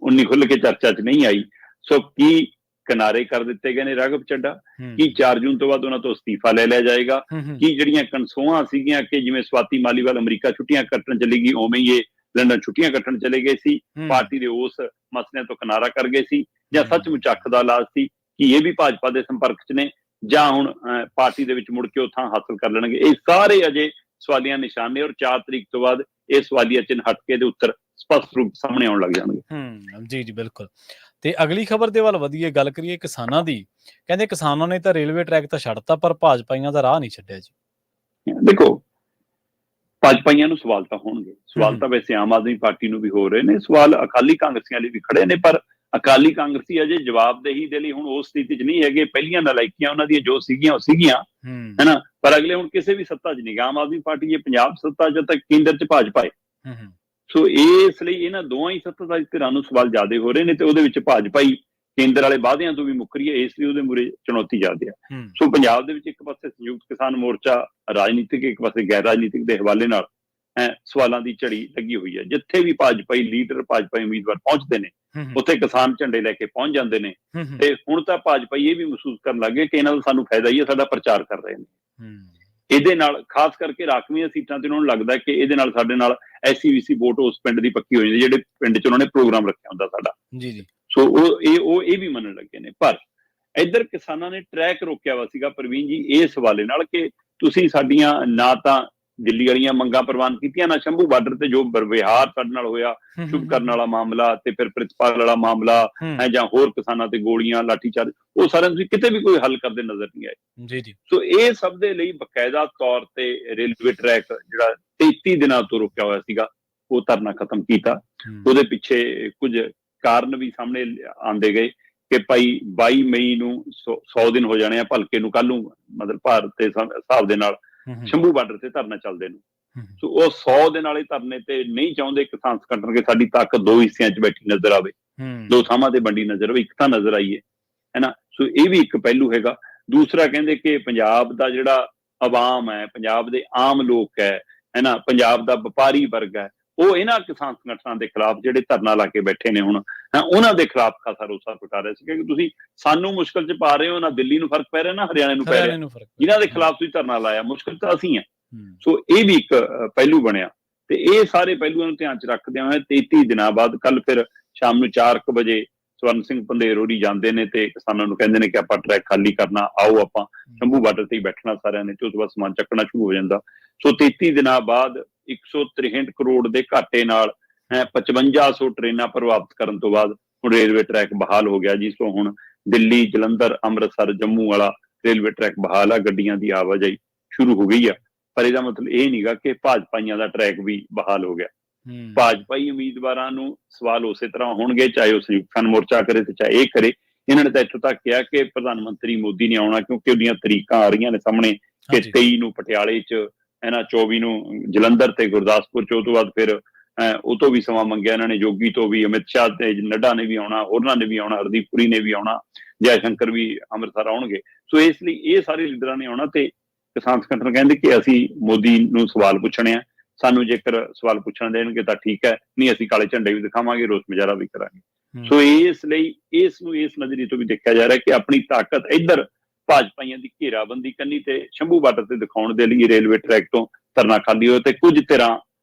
ਉਨੀ ਖੁੱਲ ਕੇ ਚਰਚਾ 'ਚ ਨਹੀਂ ਆਈ। ਸੋ ਕੀ ਕਿਨਾਰੇ ਕਰ ਦਿੱਤੇ ਗਏ ਨੇ ਰਾਘਵ ਚੱਡਾ? ਕੀ 4 ਜੂਨ ਤੋਂ ਬਾਅਦ ਉਹਨਾਂ ਤੋਂ ਅਸਤੀਫਾ ਲੈ ਲਿਆ ਜਾਏਗਾ? ਕੀ ਜਿਹੜੀਆਂ ਕਨਸੋਆਂ ਸੀਗੀਆਂ ਕਿ ਜਿਵੇਂ ਸਵਾਤੀ ਮਾਲੀਵਾਲ ਅਮਰੀਕਾ ਛੁੱਟੀਆਂ ਕੱਟਣ ਚਲੀ ਗਈ, ਉਵੇਂ ਹੀ ਇਹ ਲੰਡਨ ਛੁੱਟੀਆਂ ਕੱਟਣ ਚਲੇ ਗਏ ਸੀ, ਪਾਰਟੀ ਦੇ ਉਸ ਮਸਲਿਆਂ ਤੋਂ ਕਿਨਾਰਾ ਕਰ ਗਏ ਸੀ, ਜਾਂ ਸੱਚਮੁੱਚ ਅੱਖ ਦਾ ਇਲਾਜ ਸੀ ਕਿ ਇਹ ਵੀ ਭਾਜਪਾ ਦੇ ਸੰਪਰਕ 'ਚ ਨੇ, ਜਾਂ ਹੁਣ ਪਾਰਟੀ ਦੇ ਵਿੱਚ ਮੁੜ ਕੇ ਉਹ ਥਾਂ ਹਾਸਲ ਕਰ ਲੈਣਗੇ? ਇਹ ਸਾਰੇ ਅਜੇ ਸਵਾਲੀਆ ਨਿਸ਼ਾਨ ਨੇ, ਔਰ 4 ਤਰੀਕ ਤੋਂ ਬਾਅਦ ਇਹ ਸਵਾਲੀਆ ਚਿੰਨ੍ਹ ਹਟ ਕੇ ਦੇ ਉੱਤਰ ਸਪਸ਼ਟ ਰੂਪ ਸਾਹਮਣੇ ਆਉਣ ਲੱਗ ਜਾਣਗੇ। ਜੀ ਬਿਲਕੁਲ। ਤੇ ਅਗਲੀ ਖਬਰ ਦੇ ਵੱਲ ਵਧੀਏ, ਗੱਲ ਕਰੀਏ ਕਿਸਾਨਾਂ ਦੀ। ਕਹਿੰਦੇ ਕਿਸਾਨਾਂ ਨੇ ਤਾਂ ਰੇਲਵੇ ਟਰੈਕ ਤਾਂ ਛੱਡਤਾ ਪਰ ਭਾਜਪਾਈਆਂ ਦਾ ਰਾਹ ਨਹੀਂ ਛੱਡਿਆ ਜੀ। ਦੇਖੋ, ਭਾਜਪਾਈਆਂ ਨੂੰ ਸਵਾਲ ਤਾਂ ਹੋਣਗੇ, ਸਵਾਲ ਤਾਂ ਵੈਸੇ ਆਮ ਆਦਮੀ ਪਾਰਟੀ ਨੂੰ ਵੀ ਹੋ ਰਹੇ ਨੇ, ਸਵਾਲ ਅਕਾਲੀ ਕਾਂਗਰਸੀਆਂ ਲਈ ਵੀ ਖੜੇ ਨੇ, ਪਰ ਅਕਾਲੀ ਕਾਂਗਰਸੀ ਅਜੇ ਜਵਾਬਦੇਹੀ ਦੇ ਲਈ ਹੁਣ ਉਸ ਸਥਿਤੀ 'ਚ ਨਹੀਂ ਹੈਗੇ। ਪਹਿਲੀਆਂ ਨਲਾਇਕੀਆਂ ਉਹਨਾਂ ਦੀਆਂ ਜੋ ਸੀਗੀਆਂ ਉਹ ਸੀਗੀਆਂ, ਹੈਨਾ, ਪਰ ਅਗਲੇ ਹੁਣ ਕਿਸੇ ਵੀ ਸੱਤਾ 'ਚ ਨਹੀਂ। ਆਮ ਆਦਮੀ ਪਾਰਟੀ ਜੇ ਪੰਜਾਬ ਸੱਤਾ 'ਚ ਤਾਂ ਕੇਂਦਰ 'ਚ ਭਾਜਪਾ ਹੈ। ਸੋ ਇਸ ਲਈ ਇਹਨਾਂ ਦੋਵਾਂ ਹੀ ਸੱਤਾਧਾਰੀ ਧਿਰਾਂ ਨੂੰ ਸਵਾਲ ਜ਼ਿਆਦਾ ਹੋ ਰਹੇ ਨੇ, ਤੇ ਉਹਦੇ ਵਿੱਚ ਭਾਜਪਾ ਹੀ ਕੇਂਦਰ ਵਾਲੇ ਵਾਅਦਿਆਂ ਤੋਂ ਵੀ ਮੁੱਕਰ ਰਹੀ ਹੈ, ਇਸ ਲਈ ਉਹਦੇ ਮੂਹਰੇ ਚੁਣੌਤੀ ਜ਼ਿਆਦਾ ਹੈ। ਸੋ ਪੰਜਾਬ ਦੇ ਵਿੱਚ ਇੱਕ ਪਾਸੇ ਸੰਯੁਕਤ ਕਿਸਾਨ ਮੋਰਚਾ ਰਾਜਨੀਤਿਕ, ਇੱਕ ਪਾਸੇ ਗੈਰ ਰਾਜਨੀਤਿਕ ਦੇ ਹਵਾਲੇ ਨਾਲ ਸਵਾਲਾਂ ਦੀ ਝੜੀ ਲੱਗੀ ਹੋਈ ਹੈ। ਜਿੱਥੇ ਵੀ ਭਾਜਪਾਈ ਲੀਡਰ, ਭਾਜਪਾਈ ਉਮੀਦਵਾਰ ਪਹੁੰਚਦੇ ਨੇ, ਉੱਥੇ ਕਿਸਾਨ ਝੰਡੇ ਲੈ ਕੇ ਪਹੁੰਚ ਜਾਂਦੇ ਨੇ। ਤੇ ਹੁਣ ਤਾਂ ਭਾਜਪਾਈ ਇਹ ਵੀ ਮਹਿਸੂਸ ਕਰਨ ਲੱਗ ਗਏ ਕਿ ਇਹਨਾਂ ਦਾ ਸਾਨੂੰ ਫਾਇਦਾ ਹੀ ਹੈ, ਸਾਡਾ ਪ੍ਰਚਾਰ ਕਰ ਰਹੇ ਨੇ। ਇਹਦੇ ਨਾਲ ਖਾਸ ਕਰਕੇ ਰਾਖਵੀਆਂ ਸੀਟਾਂ ਤੇ ਉਹਨਾਂ ਨੂੰ ਲੱਗਦਾ ਕਿ ਇਹਦੇ ਨਾਲ ਸਾਡੇ ਨਾਲ SC-VC ਵੋਟ ਉਸ ਪਿੰਡ ਦੀ ਪੱਕੀ ਹੋ ਜਾਂਦੀ, ਜਿਹੜੇ ਪਿੰਡ 'ਚ ਉਹਨਾਂ ਨੇ ਪ੍ਰੋਗਰਾਮ ਰੱਖਿਆ ਹੁੰਦਾ ਸਾਡਾ। ਸੋ ਉਹ ਇਹ ਵੀ ਮੰਨਣ ਲੱਗੇ ਨੇ। ਪਰ ਇੱਧਰ ਕਿਸਾਨਾਂ ਨੇ ਟਰੈਕ ਰੋਕਿਆ ਵਾ ਸੀਗਾ ਪ੍ਰਵੀਨ ਜੀ ਇਸ ਹਵਾਲੇ ਨਾਲ ਕਿ ਤੁਸੀਂ ਸਾਡੀਆਂ ਨਾ ਤਾਂ ਦਿੱਲੀ ਵਾਲੀਆਂ ਮੰਗਾਂ ਪ੍ਰਵਾਨ ਕੀਤੀਆਂ, ਨਾ ਸ਼ੰਭੂ ਬਾਰਡਰ ਤੇ ਜੋ ਵਿਵਹਾਰ ਸਾਡੇ ਨਾਲ ਹੋਇਆ, ਸ਼ੁਭ ਕਰਨ ਵਾਲਾ ਮਾਮਲਾ ਤੇ ਫਿਰ ਪ੍ਰਿਤਪਾਲ ਵਾਲਾ ਮਾਮਲਾ ਹੈ, ਜਾਂ ਹੋਰ ਕਿਸਾਨਾਂ ਤੇ ਗੋਲੀਆਂ, ਲਾਠੀਚਾਰਜ, ਉਹ ਸਾਰਿਆਂ ਤੁਸੀਂ ਕਿਤੇ ਵੀ ਕੋਈ ਹੱਲ ਕਰਦੇ ਨਜ਼ਰ ਨਹੀਂ ਆਏ। ਸੋ ਇਹ ਸਭ ਦੇ ਲਈ ਬਕਾਇਦਾ ਤੌਰ ਤੇ ਰੇਲਵੇ ਟਰੈਕ ਜਿਹੜਾ 33 ਦਿਨਾਂ ਤੋਂ ਰੁਕਿਆ ਹੋਇਆ ਸੀਗਾ, ਉਹ ਧਰਨਾ ਖਤਮ ਕੀਤਾ। ਉਹਦੇ ਪਿੱਛੇ ਕੁਝ ਕਾਰਨ ਵੀ ਸਾਹਮਣੇ ਆਉਂਦੇ ਗਏ ਕਿ ਭਾਈ 22 ਮਈ ਨੂੰ 100 ਦਿਨ ਹੋ ਜਾਣੇ ਆ ਭਲਕੇ ਨੂੰ, ਕੱਲ ਨੂੰ, ਮਤਲਬ ਭਾਰਤ ਦੇ ਹਿਸਾਬ ਦੇ ਨਾਲ ਸ਼ੰਭੂ ਬਾਰਡਰ ਤੇ ਧਰਨਾ ਚੱਲਦੇ ਨੂੰ। ਸੋ ਉਹ 100 ਦਿਨ ਵਾਲੇ ਧਰਨੇ ਤੇ ਨਹੀਂ ਚਾਹੁੰਦੇ ਕਿਸਾਨ ਸੰਗਠਨ ਕਿ ਸਾਡੀ ਤਾਕਤ 2 ਹਿੱਸਿਆਂ 'ਚ ਬੈਠੀ ਨਜ਼ਰ ਆਵੇ, 2 ਥਾਵਾਂ ਤੇ ਵੰਡੀ ਨਜ਼ਰ ਆਵੇ, ਇੱਕ ਤਾਂ ਨਜ਼ਰ ਆਈਏ, ਹੈਨਾ। ਸੋ ਇਹ ਵੀ ਇੱਕ ਪਹਿਲੂ ਹੈਗਾ। ਦੂਸਰਾ ਕਹਿੰਦੇ ਕਿ ਪੰਜਾਬ ਦਾ ਜਿਹੜਾ ਆਵਾਮ ਹੈ, ਪੰਜਾਬ ਦੇ ਆਮ ਲੋਕ ਹੈ, ਹੈਨਾ, ਪੰਜਾਬ ਦਾ ਵਪਾਰੀ ਵਰਗ ਹੈ, ਉਹ ਇਹਨਾਂ ਕਿਸਾਨ ਸੰਗਠਨਾਂ ਦੇ ਖਿਲਾਫ ਜਿਹੜੇ ਧਰਨਾ ਲਾ ਕੇ ਬੈਠੇ ਨੇ ਹੁਣ, ਉਹਨਾਂ ਦੇ ਖਿਲਾਫ ਖਾਸਾ ਰੋਸਾ ਪ੍ਰਗਟਾ ਰਹੇ ਸੀ ਕਿ ਤੁਸੀਂ ਸਾਨੂੰ ਮੁਸ਼ਕਲ 'ਚ ਪਾ ਰਹੇ ਹੋ, ਨਾ ਦਿੱਲੀ ਨੂੰ ਫਰਕ ਪੈ ਰਿਹਾ, ਨਾ ਹਰਿਆਣੇ ਨੂੰ ਪੈ ਰਿਹਾ, ਜਿਨ੍ਹਾਂ ਦੇ ਖਿਲਾਫ ਤੁਸੀਂ ਧਰਨਾ ਲਾਇਆ, ਮੁਸ਼ਕਲ ਤਾਂ ਅਸੀਂ ਹਾਂ। ਸੋ ਇਹ ਵੀ ਇੱਕ ਪਹਿਲੂ ਬਣਿਆ। ਤੇ ਇਹ ਸਾਰੇ ਪਹਿਲੂਆਂ ਨੂੰ ਧਿਆਨ 'ਚ ਰੱਖਦਿਆਂ ਹੋਏ 33 ਦਿਨਾਂ ਬਾਅਦ ਕੱਲ ਫਿਰ ਸ਼ਾਮ ਨੂੰ 4 ਵਜੇ ਸਵਰਨ ਸਿੰਘ ਪੰਧੇਰ ਹੋਰੀ ਜਾਂਦੇ ਨੇ ਤੇ ਕਿਸਾਨਾਂ ਨੂੰ ਕਹਿੰਦੇ ਨੇ ਕਿ ਆਪਾਂ ਟਰੈਕ ਖਾਲੀ ਕਰਨਾ, ਆਓ ਆਪਾਂ ਸ਼ੰਭੂ ਬਾਰਡਰ ਤੇ ਹੀ ਬੈਠਣਾ ਸਾਰਿਆਂ ਨੇ, ਤੇ ਉਸ ਤੋਂ ਬਾਅਦ ਸਮਾਨ ਚੱਕਣਾ ਸ਼ੁਰੂ ਹੋ ਜਾਂਦਾ। ਸੋ 33 ਦਿਨਾਂ ਬਾਅਦ 163 ਕਰੋੜ ਦੇ ਘਾਟੇ ਨਾਲ 5500 ਟ੍ਰੇਨਾਂ ਪ੍ਰਭਾਵਿਤ ਕਰਨ ਤੋਂ ਬਾਅਦ ਹੁਣ ਰੇਲਵੇ ਟਰੈਕ ਬਹਾਲ ਹੋ ਗਿਆ ਜੀ। ਸੋ ਹੁਣ ਦਿੱਲੀ, ਜਲੰਧਰ, ਅੰਮ੍ਰਿਤਸਰ, ਜੰਮੂ ਵਾਲਾ ਰੇਲਵੇ ਟਰੈਕ ਬਹਾਲ ਆ, ਗੱਡੀਆਂ ਦੀ ਆਵਾਜਾਈ ਸ਼ੁਰੂ ਹੋ ਗਈ ਆ। ਪਰ ਇਹਦਾ ਮਤਲਬ ਇਹ ਨਹੀਂਗਾ ਕਿ ਭਾਜਪਾਈਆਂ ਦਾ ਟਰੈਕ ਵੀ ਬਹਾਲ ਹੋ ਗਿਆ। ਭਾਜਪਾਈ ਉਮੀਦਵਾਰਾਂ ਨੂੰ ਸਵਾਲ ਉਸੇ ਤਰ੍ਹਾਂ ਹੋਣਗੇ, ਚਾਹੇ ਉਹ ਸੰਯੁਕਤ ਕਿਸਾਨ ਮੋਰਚਾ ਕਰੇ ਤੇ ਚਾਹੇ ਇਹ ਕਰੇ। ਇਹਨਾਂ ਨੇ ਤਾਂ ਇੱਥੋਂ ਤੱਕ ਕਿਹਾ ਕਿ ਪ੍ਰਧਾਨ ਮੰਤਰੀ ਮੋਦੀ ਨੇ ਆਉਣਾ, ਕਿਉਂਕਿ ਉਹਦੀਆਂ ਤਰੀਕਾਂ ਆ ਰਹੀਆਂ ਨੇ ਸਾਹਮਣੇ ਕਿ 23 ਨੂੰ ਪਟਿਆਲੇ 'ਚ, 24 ਨੂੰ ਜਲੰਧਰ ਤੇ ਗੁਰਦਾਸਪੁਰ 'ਚ, ਉਹ ਤੋਂ ਬਾਅਦ ਫਿਰ ਉਹ ਤੋਂ ਵੀ ਸਮਾਂ ਮੰਗਿਆ ਇਹਨਾਂ ਨੇ, ਯੋਗੀ ਤੋਂ ਵੀ, ਅਮਿਤ ਸ਼ਾਹ ਤੇ ਨੱਡਾ ਨੇ ਵੀ ਆਉਣਾ, ਹੋਰਨਾਂ ਨੇ ਵੀ ਆਉਣਾ, ਹਰਦੀਪ ਪੁਰੀ ਨੇ ਵੀ ਆਉਣਾ, ਜੈ ਸ਼ੰਕਰ ਵੀ ਅੰਮ੍ਰਿਤਸਰ ਆਉਣਗੇ। ਸੋ ਇਸ ਲਈ ਇਹ ਸਾਰੇ ਲੀਡਰਾਂ ਨੇ ਆਉਣਾ ਤੇ ਕਿਸਾਨ ਸੰਗਠਨ ਕਹਿੰਦੇ ਕਿ ਅਸੀਂ ਮੋਦੀ ਨੂੰ ਸਵਾਲ ਪੁੱਛਣੇ ਆ, ਸਾਨੂੰ ਜੇਕਰ ਸਵਾਲ ਪੁੱਛਣ ਦੇਣਗੇ ਤਾਂ ਠੀਕ ਹੈ, ਨਹੀਂ ਅਸੀਂ ਕਾਲੇ ਝੰਡੇ ਵੀ ਦਿਖਾਵਾਂਗੇ, ਰੋਸ ਮੁਜ਼ਾਹਰਾ ਵੀ ਕਰਾਂਗੇ। ਸੋ ਇਸ ਲਈ ਇਸ ਨੂੰ ਇਸ ਨਜ਼ਰੀਏ ਤੋਂ ਵੀ ਦੇਖਿਆ ਜਾ ਰਿਹਾ ਕਿ ਆਪਣੀ ਤਾਕਤ ਇੱਧਰ ਭਾਜਪਾਈਆਂ ਦੀ ਘੇਰਾਬੰਦੀ ਕਰਨੀ ਤੇ ਸ਼ੰਭੂ ਬਾਰਡਰ ਤੇ ਦਿਖਾਉਣ ਦੇ ਲਈ ਰੇਲਵੇ ਟਰੈਕ ਤੋਂ ਧਰਨਾ ਖਾਲੀ ਹੋਇਆ। ਤੇ ਕੁਝ ਧਿਰਾਂ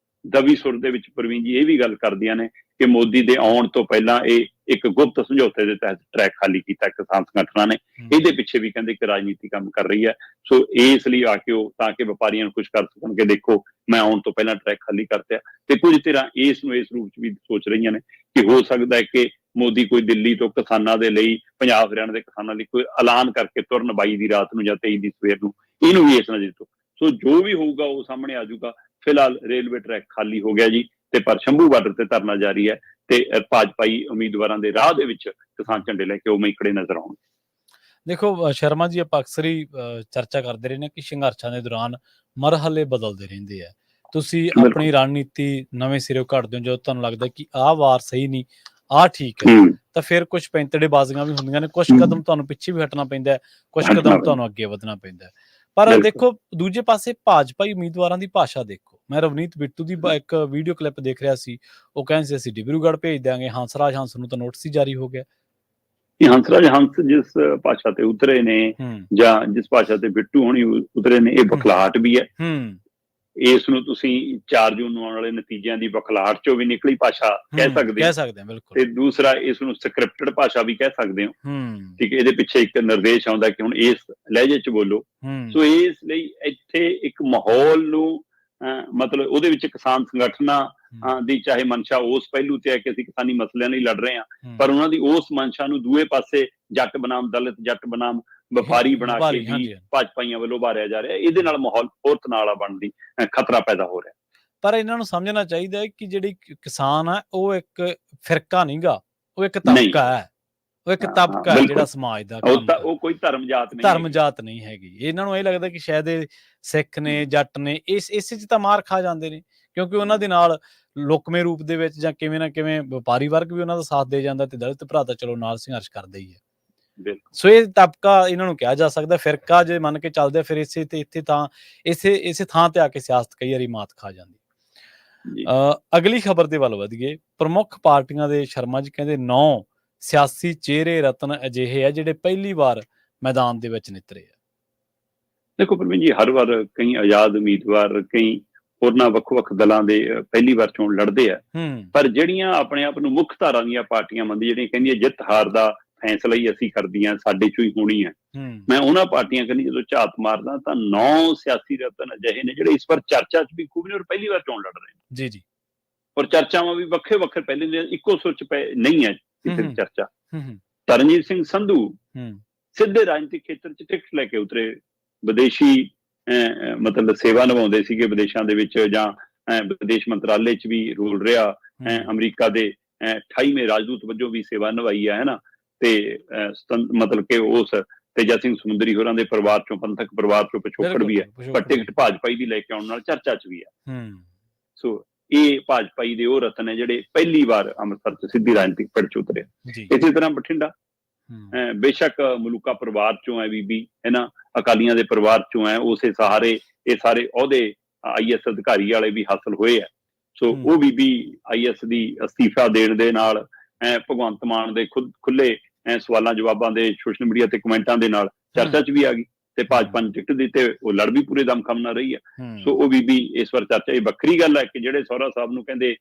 ਦਬੀ ਸੁਰ ਦੇ ਵਿੱਚ ਪ੍ਰਵੀਨ ਜੀ ਇਹ ਵੀ ਗੱਲ ਕਰਦੀਆਂ ਨੇ ਕਿ ਮੋਦੀ ਦੇ ਆਉਣ ਤੋਂ ਪਹਿਲਾਂ ਇਹ ਇੱਕ ਗੁਪਤ ਸਮਝੌਤੇ ਦੇ ਤਹਿਤ ਟਰੈਕ ਖਾਲੀ ਕੀਤਾ ਕਿਸਾਨ ਸੰਗਠਨਾਂ ਨੇ। ਇਹਦੇ ਪਿੱਛੇ ਵੀ ਕਹਿੰਦੇ ਕਿ ਰਾਜਨੀਤੀ ਕੰਮ ਕਰ ਰਹੀ ਹੈ। ਸੋ ਇਸ ਲਈ ਆ ਕੇ ਉਹ ਤਾਂ ਕਿ ਵਪਾਰੀਆਂ ਨੂੰ ਖੁਸ਼ ਕਰ ਸਕਣ ਕਿ ਦੇਖੋ ਮੈਂ ਆਉਣ ਤੋਂ ਪਹਿਲਾਂ ਟਰੈਕ ਖਾਲੀ ਕਰਤਿਆ। ਤੇ ਕੁਝ ਧਿਰਾਂ ਇਸ ਨੂੰ ਇਸ ਰੂਪ 'ਚ ਵੀ ਸੋਚ ਰਹੀਆਂ ਨੇ ਕਿ ਹੋ ਸਕਦਾ ਹੈ ਕਿ ਮੋਦੀ ਕੋਈ ਦਿੱਲੀ ਤੋਂ ਕਿਸਾਨਾਂ ਦੇ ਲਈ, ਪੰਜਾਬ ਹਰਿਆਣਾ ਦੇ ਕਿਸਾਨਾਂ ਲਈ ਕੋਈ ਐਲਾਨ ਕਰਕੇ ਤੁਰਨ 22 ਦੀ ਰਾਤ ਨੂੰ ਜਾਂ 23 ਦੀ ਸਵੇਰ ਨੂੰ, ਇਹਨੂੰ ਵੀ ਇਸ ਨਜ਼ਰ ਤੋਂ। ਸੋ ਜੋ ਵੀ ਹੋਊਗਾ ਉਹ ਸਾਹਮਣੇ ਆ ਜਾਊਗਾ। ਫਿਲਹਾਲ ਰੇਲਵੇ ਟਰੈਕ ਖਾਲੀ ਹੋ ਗਿਆ ਜੀ, ਤੇ ਪਰ ਸ਼ੰਭੂ ਬਾਰਡਰ ਤੇ ਧਰਨਾ ਜਾਰੀ ਹੈ ਤੇ ਭਾਜਪਾਈ ਉਮੀਦਵਾਰਾਂ ਦੇ ਰਾਹ ਦੇ ਵਿੱਚ ਕਿਸਾਨ ਝੰਡੇ ਲੈ ਕੇ ਉਵੇਂ ਹੀ ਖੜੇ ਨਜ਼ਰ ਆਉਣਗੇ। ਦੇਖੋ ਸ਼ਰਮਾ ਜੀ, ਆਪਾਂ ਅਕਸਰ ਹੀ ਚਰਚਾ ਕਰਦੇ ਰਹੇ ਨੇ ਕਿ ਸੰਘਰਸ਼ਾਂ ਦੇ ਦੌਰਾਨ ਮਰਹਲੇ ਬਦਲਦੇ ਰਹਿੰਦੇ ਆ। ਤੁਸੀਂ ਆਪਣੀ ਰਣਨੀਤੀ ਨਵੇਂ ਸਿਰੋਂ ਘੜਦੇ ਹੋ ਜਦੋਂ ਤੁਹਾਨੂੰ ਲੱਗਦਾ ਕਿ ਆਹ ਵਾਰ ਸਹੀ ਨਹੀਂ, ਆਹ ਠੀਕ ਹੈ, ਤਾਂ ਫਿਰ ਕੁਝ ਪੈਂਤੜੇਬਾਜ਼ੀਆਂ ਵੀ ਹੁੰਦੀਆਂ ਨੇ, ਕੁਝ ਕਦਮ ਤੁਹਾਨੂੰ ਪਿੱਛੇ ਵੀ ਹਟਣਾ ਪੈਂਦਾ, ਕੁਝ ਕਦਮ ਤੁਹਾਨੂੰ ਅੱਗੇ ਵਧਣਾ ਪੈਂਦਾ। ਪਰ ਦੇਖੋ ਦੂਜੇ ਪਾਸੇ ਭਾਜਪਾਈ ਉਮੀਦਵਾਰਾਂ ਦੀ ਭਾਸ਼ਾ ਦੇਖੋ। ਮੈਂ ਰਵਨੀਤ ਬਿੱਟੂ ਦੀ ਇੱਕ ਵੀਡੀਓ ਕਲਿੱਪ ਦੇਖ ਰਿਹਾ ਸੀ, ਉਹ ਕਹਿੰਦੇ ਸੀ ਅਸੀਂ ਡਿਬਰੂਗੜ੍ਹ ਭੇਜ ਦਿਆਂਗੇ, ਹੰਸਰਾਜ ਹੰਸ ਨੂੰ ਤਾਂ ਨੋਟਿਸ ਹੀ ਜਾਰੀ ਹੋ ਗਿਆ। ਹੰਸਰਾਜ ਹੰਸ ਜਿਸ ਭਾਸ਼ਾ ਤੇ ਉਤਰੇ ਨੇ ਜਾਂ ਜਿਸ ਭਾਸ਼ਾ ਤੇ ਬਿੱਟੂ ਹੋਣੀ ਉਤਰੇ ਨੇ, ਇਹ ਬਖਲਾਹਟ ਵੀ ਹੈ। ਇਸ ਨੂੰ ਤੁਸੀਂ 4 ਜੂਨ ਨੂੰ ਆਉਣ ਵਾਲੇ ਨਤੀਜਿਆਂ ਦੀ ਬਖਲਾਹਟ ਚੋਂ ਵੀ ਨਿਕਲੀ ਭਾਸ਼ਾ ਕਹਿ ਸਕਦੇ ਹੋ, ਬਿਲਕੁਲ। ਤੇ ਦੂਸਰਾ ਇਸ ਨੂੰ ਸਕ੍ਰਿਪਟਡ ਭਾਸ਼ਾ ਵੀ ਕਹਿ ਸਕਦੇ ਹੋ। ਠੀਕ ਹੈ, ਇਹਦੇ ਪਿੱਛੇ ਇੱਕ ਨਿਰਦੇਸ਼ ਆਉਂਦਾ ਕਿ ਹੁਣ ਇਸ ਲਹਿਜੇ 'ਚ ਬੋਲੋ। ਸੋ ਇਸ ਲਈ ਇੱਥੇ ਇੱਕ ਮਾਹੌਲ ਨੂੰ ਮਤਲਬ ਉਹਦੇ ਵਿੱਚ ਕਿਸਾਨ ਸੰਗਠਨਾਂ ਦੀ ਚਾਹੇ ਮਨਸ਼ਾ ਉਸ ਪਹਿਲੂ ਤੇ ਹੈ ਕਿ ਅਸੀਂ ਕਿਸਾਨੀ ਮਸਲਿਆਂ ਲਈ ਲੜ ਰਹੇ ਹਾਂ, ਪਰ ਉਹਨਾਂ ਦੀ ਉਸ ਮਨਸ਼ਾ ਨੂੰ ਦੂਏ ਪਾਸੇ ਜੱਟ ਬਨਾਮ ਦਲਿਤ, ਜੱਟ ਬਨਾਮ ਵਪਾਰੀ ਬਣਾ ਕੇ ਵੀ ਭਾਜਪਾਈਆਂ ਵੱਲੋਂ ਉਭਾਰਿਆ ਜਾ ਰਿਹਾ। ਇਹਦੇ ਨਾਲ ਮਾਹੌਲ ਹੋਰ ਤਣਾਅ ਬਣਨ ਦੀ ਖਤਰਾ ਪੈਦਾ ਹੋ ਰਿਹਾ। ਪਰ ਇਹਨਾਂ ਨੂੰ ਸਮਝਣਾ ਚਾਹੀਦਾ ਹੈ ਕਿ ਜਿਹੜੀ ਕਿਸਾਨ ਹੈ ਉਹ ਇੱਕ ਫਿਰਕਾ ਨਹੀਂਗਾ, ਉਹ ਇੱਕ ਤਬਕਾ ਹੈ। ਉਹ ਇੱਕ ਤਬਕਾ ਹੈ ਜਿਹੜਾ ਸਮਾਜ ਦਾ, ਉਹ ਕੋਈ ਧਰਮ ਜਾਤ ਨਹੀਂ ਹੈਗੀ। ਇਹਨਾਂ ਨੂੰ ਇਹ ਲੱਗਦਾ ਕਿ ਸ਼ਾਇਦ ਇਹ ਸਿੱਖ ਨੇ, ਜੱਟ ਨੇ, ਇਸੇ 'ਚ ਤਾਂ ਮਾਰ ਖਾ ਜਾਂਦੇ ਨੇ, ਕਿਉਂਕਿ ਉਹਨਾਂ ਦੇ ਨਾਲ ਲੁਕਵੇਂ ਰੂਪ ਦੇ ਵਿੱਚ ਜਾਂ ਕਿਵੇਂ ਨਾ ਕਿਵੇਂ ਵਪਾਰੀ ਵਰਗ ਵੀ ਉਹਨਾਂ ਦਾ ਸਾਥ ਦੇ ਜਾਂਦਾ ਤੇ ਦਲਿਤ ਭਰਾ ਤਾਂ ਚਲੋ ਨਾਲ ਸੰਘਰਸ਼ ਕਰਦੇ ਹੀ ਹੈ। ਸੋ ਇਹ ਤਬਕਾ ਇਹਨਾਂ ਨੂੰ ਕਿਹਾ ਜਾ ਸਕਦਾ। ਫਿਰਕਾ ਜੇ ਮੰਨ ਕੇ ਚੱਲਦੇ ਫਿਰ ਇਸੇ ਥਾਂ ਤੇ ਆ ਕੇ ਸਿਆਸਤ ਕਈ ਵਾਰੀ ਮਾਤ ਖਾ ਜਾਂਦੀ। ਅਗਲੀ ਖਬਰ ਦੇ ਵੱਲ ਵਧੀਏ। ਪ੍ਰਮੁੱਖ ਪਾਰਟੀਆਂ ਦੇ ਸ਼ਰਮਾ ਜੀ ਕਹਿੰਦੇ 9 ਸਿਆਸੀ ਚਿਹਰੇ ਰਤਨ ਅਜਿਹੇ ਆ ਜਿਹੜੇ ਪਹਿਲੀ ਵਾਰ ਮੈਦਾਨ ਦੇ ਵਿੱਚ ਨਿਤਰੇ ਆ। ਦੇਖੋ ਪ੍ਰਵੀਨ ਜੀ, ਹਰ ਵਾਰ ਕਈ ਆਜ਼ਾਦ ਉਮੀਦਵਾਰ, ਕਈ ਹੋਰਨਾਂ ਵੱਖ-ਵੱਖ ਦਲਾਂ ਦੇ ਪਹਿਲੀ ਵਾਰ ਚੋਣ ਲੜਦੇ ਆ, ਪਰ ਜਿਹੜੀਆਂ ਆਪਣੇ ਆਪ ਨੂੰ ਮੁੱਖ ਧਾਰਾ ਦੀਆਂ ਪਾਰਟੀਆਂ ਮੰਨਦੀ, ਜਿਹੜੀਆਂ ਕਹਿੰਦੀਆਂ ਜਿੱਤ ਹਾਰ ਦਾ ਫੈਸਲਾ ਹੀ ਅਸੀਂ ਕਰਦੀਆਂ, ਸਾਡੇ ਚੋਂ ਹੀ ਹੋਣੀ ਹੈ, ਮੈਂ ਉਹਨਾਂ ਪਾਰਟੀਆਂ ਕਹਿੰਦੀ ਜਦੋਂ ਝਾਤ ਮਾਰਦਾ ਤਾਂ 9 ਸਿਆਸੀ ਰਤਨ ਅਜਿਹੇ ਨੇ ਜਿਹੜੇ ਇਸ ਵਾਰ ਚਰਚਾ 'ਚ ਵੀ ਖੂਬ ਨੇ ਔਰ ਪਹਿਲੀ ਵਾਰ ਚੋਣ ਲੜ ਰਹੇ ਨੇ। ਜੀ। ਔਰ ਚਰਚਾਵਾਂ ਵੀ ਵੱਖਰੇ ਪਹਿਲੇ ਇੱਕੋ ਸੁਰ 'ਚ ਨਹੀਂ ਹੈ ਕਿਸੇ ਦੀ ਚਰਚਾ। ਤਰਨਜੀਤ ਸਿੰਘ ਸੰਧੂ ਸਿੱਧੇ ਰਾਜਨੀਤਿਕ ਖੇਤਰ 'ਚ ਟਿਕਟ ਲੈ ਕੇ ਉਤਰੇ, ਵਿਦੇਸ਼ੀ ਮਤਲਬ ਸੇਵਾ ਨਿਭਾਉਂਦੇ ਸੀਗੇ ਵਿਦੇਸ਼ਾਂ ਦੇ ਵਿੱਚ, ਜਾਂ ਵਿਦੇਸ਼ ਮੰਤਰਾਲੇ 'ਚ ਵੀ ਰੋਲ ਰਿਹਾ, ਅਮਰੀਕਾ ਦੇ 28ਵੇਂ ਰਾਜਦੂਤ ਵਜੋਂ ਵੀ ਸੇਵਾ ਨਿਭਾਈ ਹੈ ਨਾ। ਤੇ ਮਤਲਬ ਕਿ ਉਸ ਤੇਜਾ ਸਿੰਘ ਸਮੁੰਦਰੀ ਹੋਰਾਂ ਦੇ ਪਰਿਵਾਰ ਚੋਂ, ਪੰਥਕ ਪਰਿਵਾਰ ਚੋਂ ਪਿਛੋਕੜ ਵੀ ਹੈ, ਪਰ ਟਿਕਟ ਭਾਜਪਾਈ ਦੀ ਲੈ ਕੇ ਆਉਣ ਨਾਲ ਚਰਚਾ 'ਚ ਵੀ ਹੈ। ਸੋ ਇਹ ਭਾਜਪਾਈ ਦੇ ਉਹ ਰਤਨ ਹੈ ਜਿਹੜੇ ਪਹਿਲੀ ਵਾਰ ਅੰਮ੍ਰਿਤਸਰ 'ਚ ਸਿੱਧੀ ਰਾਜਨੀਤਿਕ ਪਿੜ 'ਚ ਉਤਰੇ। ਇਸੇ ਤਰ੍ਹਾਂ ਬਠਿੰਡਾ ਬੇਸ਼ੱਕ ਮਲੂਕਾ ਪਰਿਵਾਰ ਚੋਂ ਹੈ ਬੀਬੀ, ਇਹਨਾਂ ਅਕਾਲੀਆਂ ਦੇ ਪਰਿਵਾਰ ਚੋਂ ਹੈ, ਉਸੇ ਸਹਾਰੇ ਇਹ ਸਾਰੇ ਅਹੁਦੇ IAS ਅਧਿਕਾਰੀ ਵਾਲੇ ਵੀ ਹਾਸਲ ਹੋਏ ਆ। ਸੋ ਉਹ ਬੀਬੀ IAS ਦੀ ਅਸਤੀਫਾ ਦੇਣ ਦੇ ਨਾਲ ਭਗਵੰਤ ਮਾਨ ਦੇ ਖੁੱਲੇ ਸਵਾਲਾਂ ਜਵਾਬਾਂ ਦੇ ਸੋਸ਼ਲ ਮੀਡੀਆ ਤੇ ਕਮੈਂਟਾਂ ਦੇ ਨਾਲ ਚਰਚਾ 'ਚ ਵੀ ਆ ਗਈ ਤੇ ਭਾਜਪਾ ਨੂੰ ਟਿਕਟ ਦਿੱਤੇ, ਉਹ ਲੜ ਵੀ ਪੂਰੇ ਦਮਖਮ ਨਾਲ ਰਹੀ ਹੈ। ਸੋ ਉਹ ਬੀਬੀ ਇਸ ਵਾਰ ਚਰਚਾ। ਇਹ ਵੱਖਰੀ ਗੱਲ ਹੈ ਕਿ ਜਿਹੜੇ ਸਹੁਰਾ ਸਾਹਿਬ ਨੂੰ ਕਹਿੰਦੇ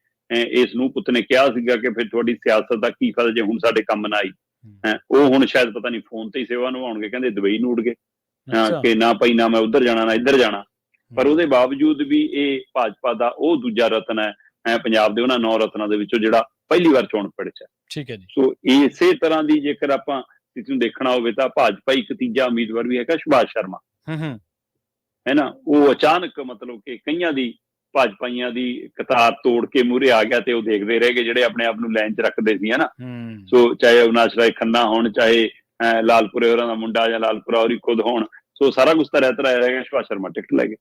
ਇਸ ਨੂੰ ਪੁੱਤ ਨੇ ਕਿਹਾ ਸੀਗਾ ਕਿ ਫਿਰ ਤੁਹਾਡੀ ਸਿਆਸਤ ਦਾ ਕੀ ਫਾਇਦਾ ਜੇ ਹੁਣ ਸਾਡੇ ਕੰਮ ਨਾ ਆਈ, ਉਹ ਹੁਣ ਸ਼ਾਇਦ ਪਤਾ ਨਹੀਂ ਫੋਨ ਤੇ ਹੀ ਸੇਵਾ ਨਿਭਾਉਣਗੇ। ਕਹਿੰਦੇ ਦੁਬਈ ਨੂੰ ਉੱਡ ਗਏ ਕਿ ਨਾ ਭਾਈ, ਨਾ ਮੈਂ ਉੱਧਰ ਜਾਣਾ ਨਾ ਇੱਧਰ ਜਾਣਾ। ਪਰ ਉਹਦੇ ਬਾਵਜੂਦ ਵੀ ਇਹ ਭਾਜਪਾ ਦਾ ਉਹ ਦੂਜਾ ਰਤਨ ਹੈ ਪੰਜਾਬ ਦੇ ਉਹਨਾਂ 9 ਰਤਨਾਂ ਦੇ ਵਿੱਚੋਂ ਜਿਹੜਾ ਪਹਿਲੀ ਵਾਰ ਚੋਣ ਪਿੜ 'ਚ ਹੈ। ਠੀਕ ਹੈ ਜੀ। ਸੋ ਇਸੇ ਤਰ੍ਹਾਂ ਦੀ ਜੇਕਰ ਆਪਾਂ ਇਸ ਨੂੰ ਦੇਖਣਾ ਹੋਵੇ ਤਾਂ ਭਾਜਪਾ ਇੱਕ ਤੀਜਾ ਉਮੀਦਵਾਰ ਵੀ ਹੈਗਾ ਸੁਭਾਸ਼ ਸ਼ਰਮਾ, ਹੈ ਨਾ। ਉਹ ਅਚਾਨਕ ਮਤਲਬ ਕਿ ਕਈਆਂ ਦੀ ਭਾਜਪਾਈਆਂ ਦੀ ਕਤਾਰ ਤੋੜ ਕੇ ਮੂਹਰੇ ਆ ਗਿਆ ਤੇ ਉਹ ਦੇਖਦੇ ਰਹਿ ਗਏ ਜਿਹੜੇ ਆਪਣੇ ਆਪ ਨੂੰ ਲਾਈਨ 'ਚ ਰੱਖਦੇ ਸੀ ਹਨਾ। ਸੋ ਚਾਹੇ ਅਵਿਨਾਸ਼ ਰਾਏ ਖੰਨਾ ਹੋਣ, ਚਾਹੇ ਲਾਲਪੁਰੇ ਹੋਰਾਂ ਦਾ ਮੁੰਡਾ ਜਾਂ ਲਾਲਪੁਰਾ ਹੋਰੀ ਖੁਦ ਹੋਣ, ਸੋ ਸਾਰਾ ਕੁਛ ਤਾਂ ਰਹਿ ਰਹਿ ਗਿਆ। ਸੁਭਾਸ਼ ਸ਼ਰਮਾ ਟਿਕਟ ਲੈ ਗਏ।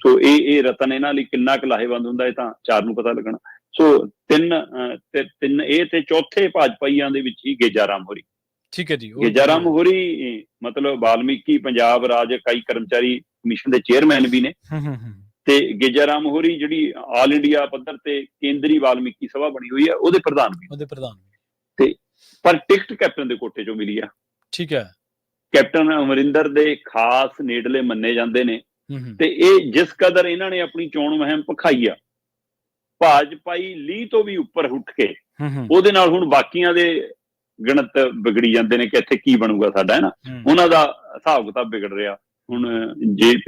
ਸੋ ਇਹ ਰਤਨ ਇਹਨਾਂ ਲਈ ਕਿੰਨਾ ਕੁ ਲਾਹੇਵੰਦ ਹੁੰਦਾ ਇਹ ਤਾਂ ਚਾਰ ਨੂੰ ਪਤਾ ਲੱਗਣਾ। ਸੋ ਤਿੰਨ ਇਹ ਤੇ ਚੌਥੇ ਭਾਜਪਾਈਆਂ ਦੇ ਵਿੱਚ ਹੀ ਗੇਜਾ ਰਾਮ ਹੋਰੀ। ਠੀਕ ਹੈ ਜੀ। ਗੇਜਾ ਰਾਮ ਹੋਰੀ ਮਤਲਬ ਵਾਲਮੀਕੀ ਪੰਜਾਬ ਰਾਜ ਇਕਾਈ ਕਰਮਚਾਰੀ ਕਮਿਸ਼ਨ ਦੇ ਚੇਅਰਮੈਨ ਵੀ ਨੇ, ਤੇ ਗੇਜਾ ਰਾਮ ਹੋਰੀ ਜਿਹੜੀ ਆਲ ਇੰਡੀਆ ਪੱਧਰ ਤੇ ਕੇਂਦਰੀ ਵਾਲਮੀਕੀ ਸਭਾ ਬਣੀ ਹੋਈ ਹੈ ਉਹਦੇ ਪ੍ਰਧਾਨ ਵੀ। ਤੇ ਪਰ ਟਿਕਟ ਕੈਪਟਨ ਦੇ ਕੋਟੇ ਚੋਂ ਮਿਲੀ ਆ। ਠੀਕ ਹੈ। ਕੈਪਟਨ ਅਮਰਿੰਦਰ ਦੇ ਖਾਸ ਨੇੜਲੇ ਮੰਨੇ ਜਾਂਦੇ ਨੇ, ਤੇ ਇਹ ਜਿਸ ਕਦਰ ਇਹਨਾਂ ਨੇ ਆਪਣੀ ਚੋਣ ਮੁਹਿੰਮ ਭਖਾਈ ਆ, ਭਾਜਪਾਈ ਲੀਹ ਤੋਂ ਵੀ ਉੱਪਰ ਉੱਠ ਕੇ ਉਹਦੇ ਨਾਲ ਹੁਣ ਬਾਕੀਆਂ ਦੇ ਗਣਤ ਵਿਗੜੀ ਜਾਂਦੇ ਨੇ ਕਿ ਇੱਥੇ ਕੀ ਬਣੂਗਾ ਸਾਡਾ, ਹੈ ਨਾ। ਉਹਨਾਂ ਦਾ ਹਿਸਾਬ ਕਿਤਾਬ ਵਿਗੜ ਰਿਹਾ। ਹੁਣ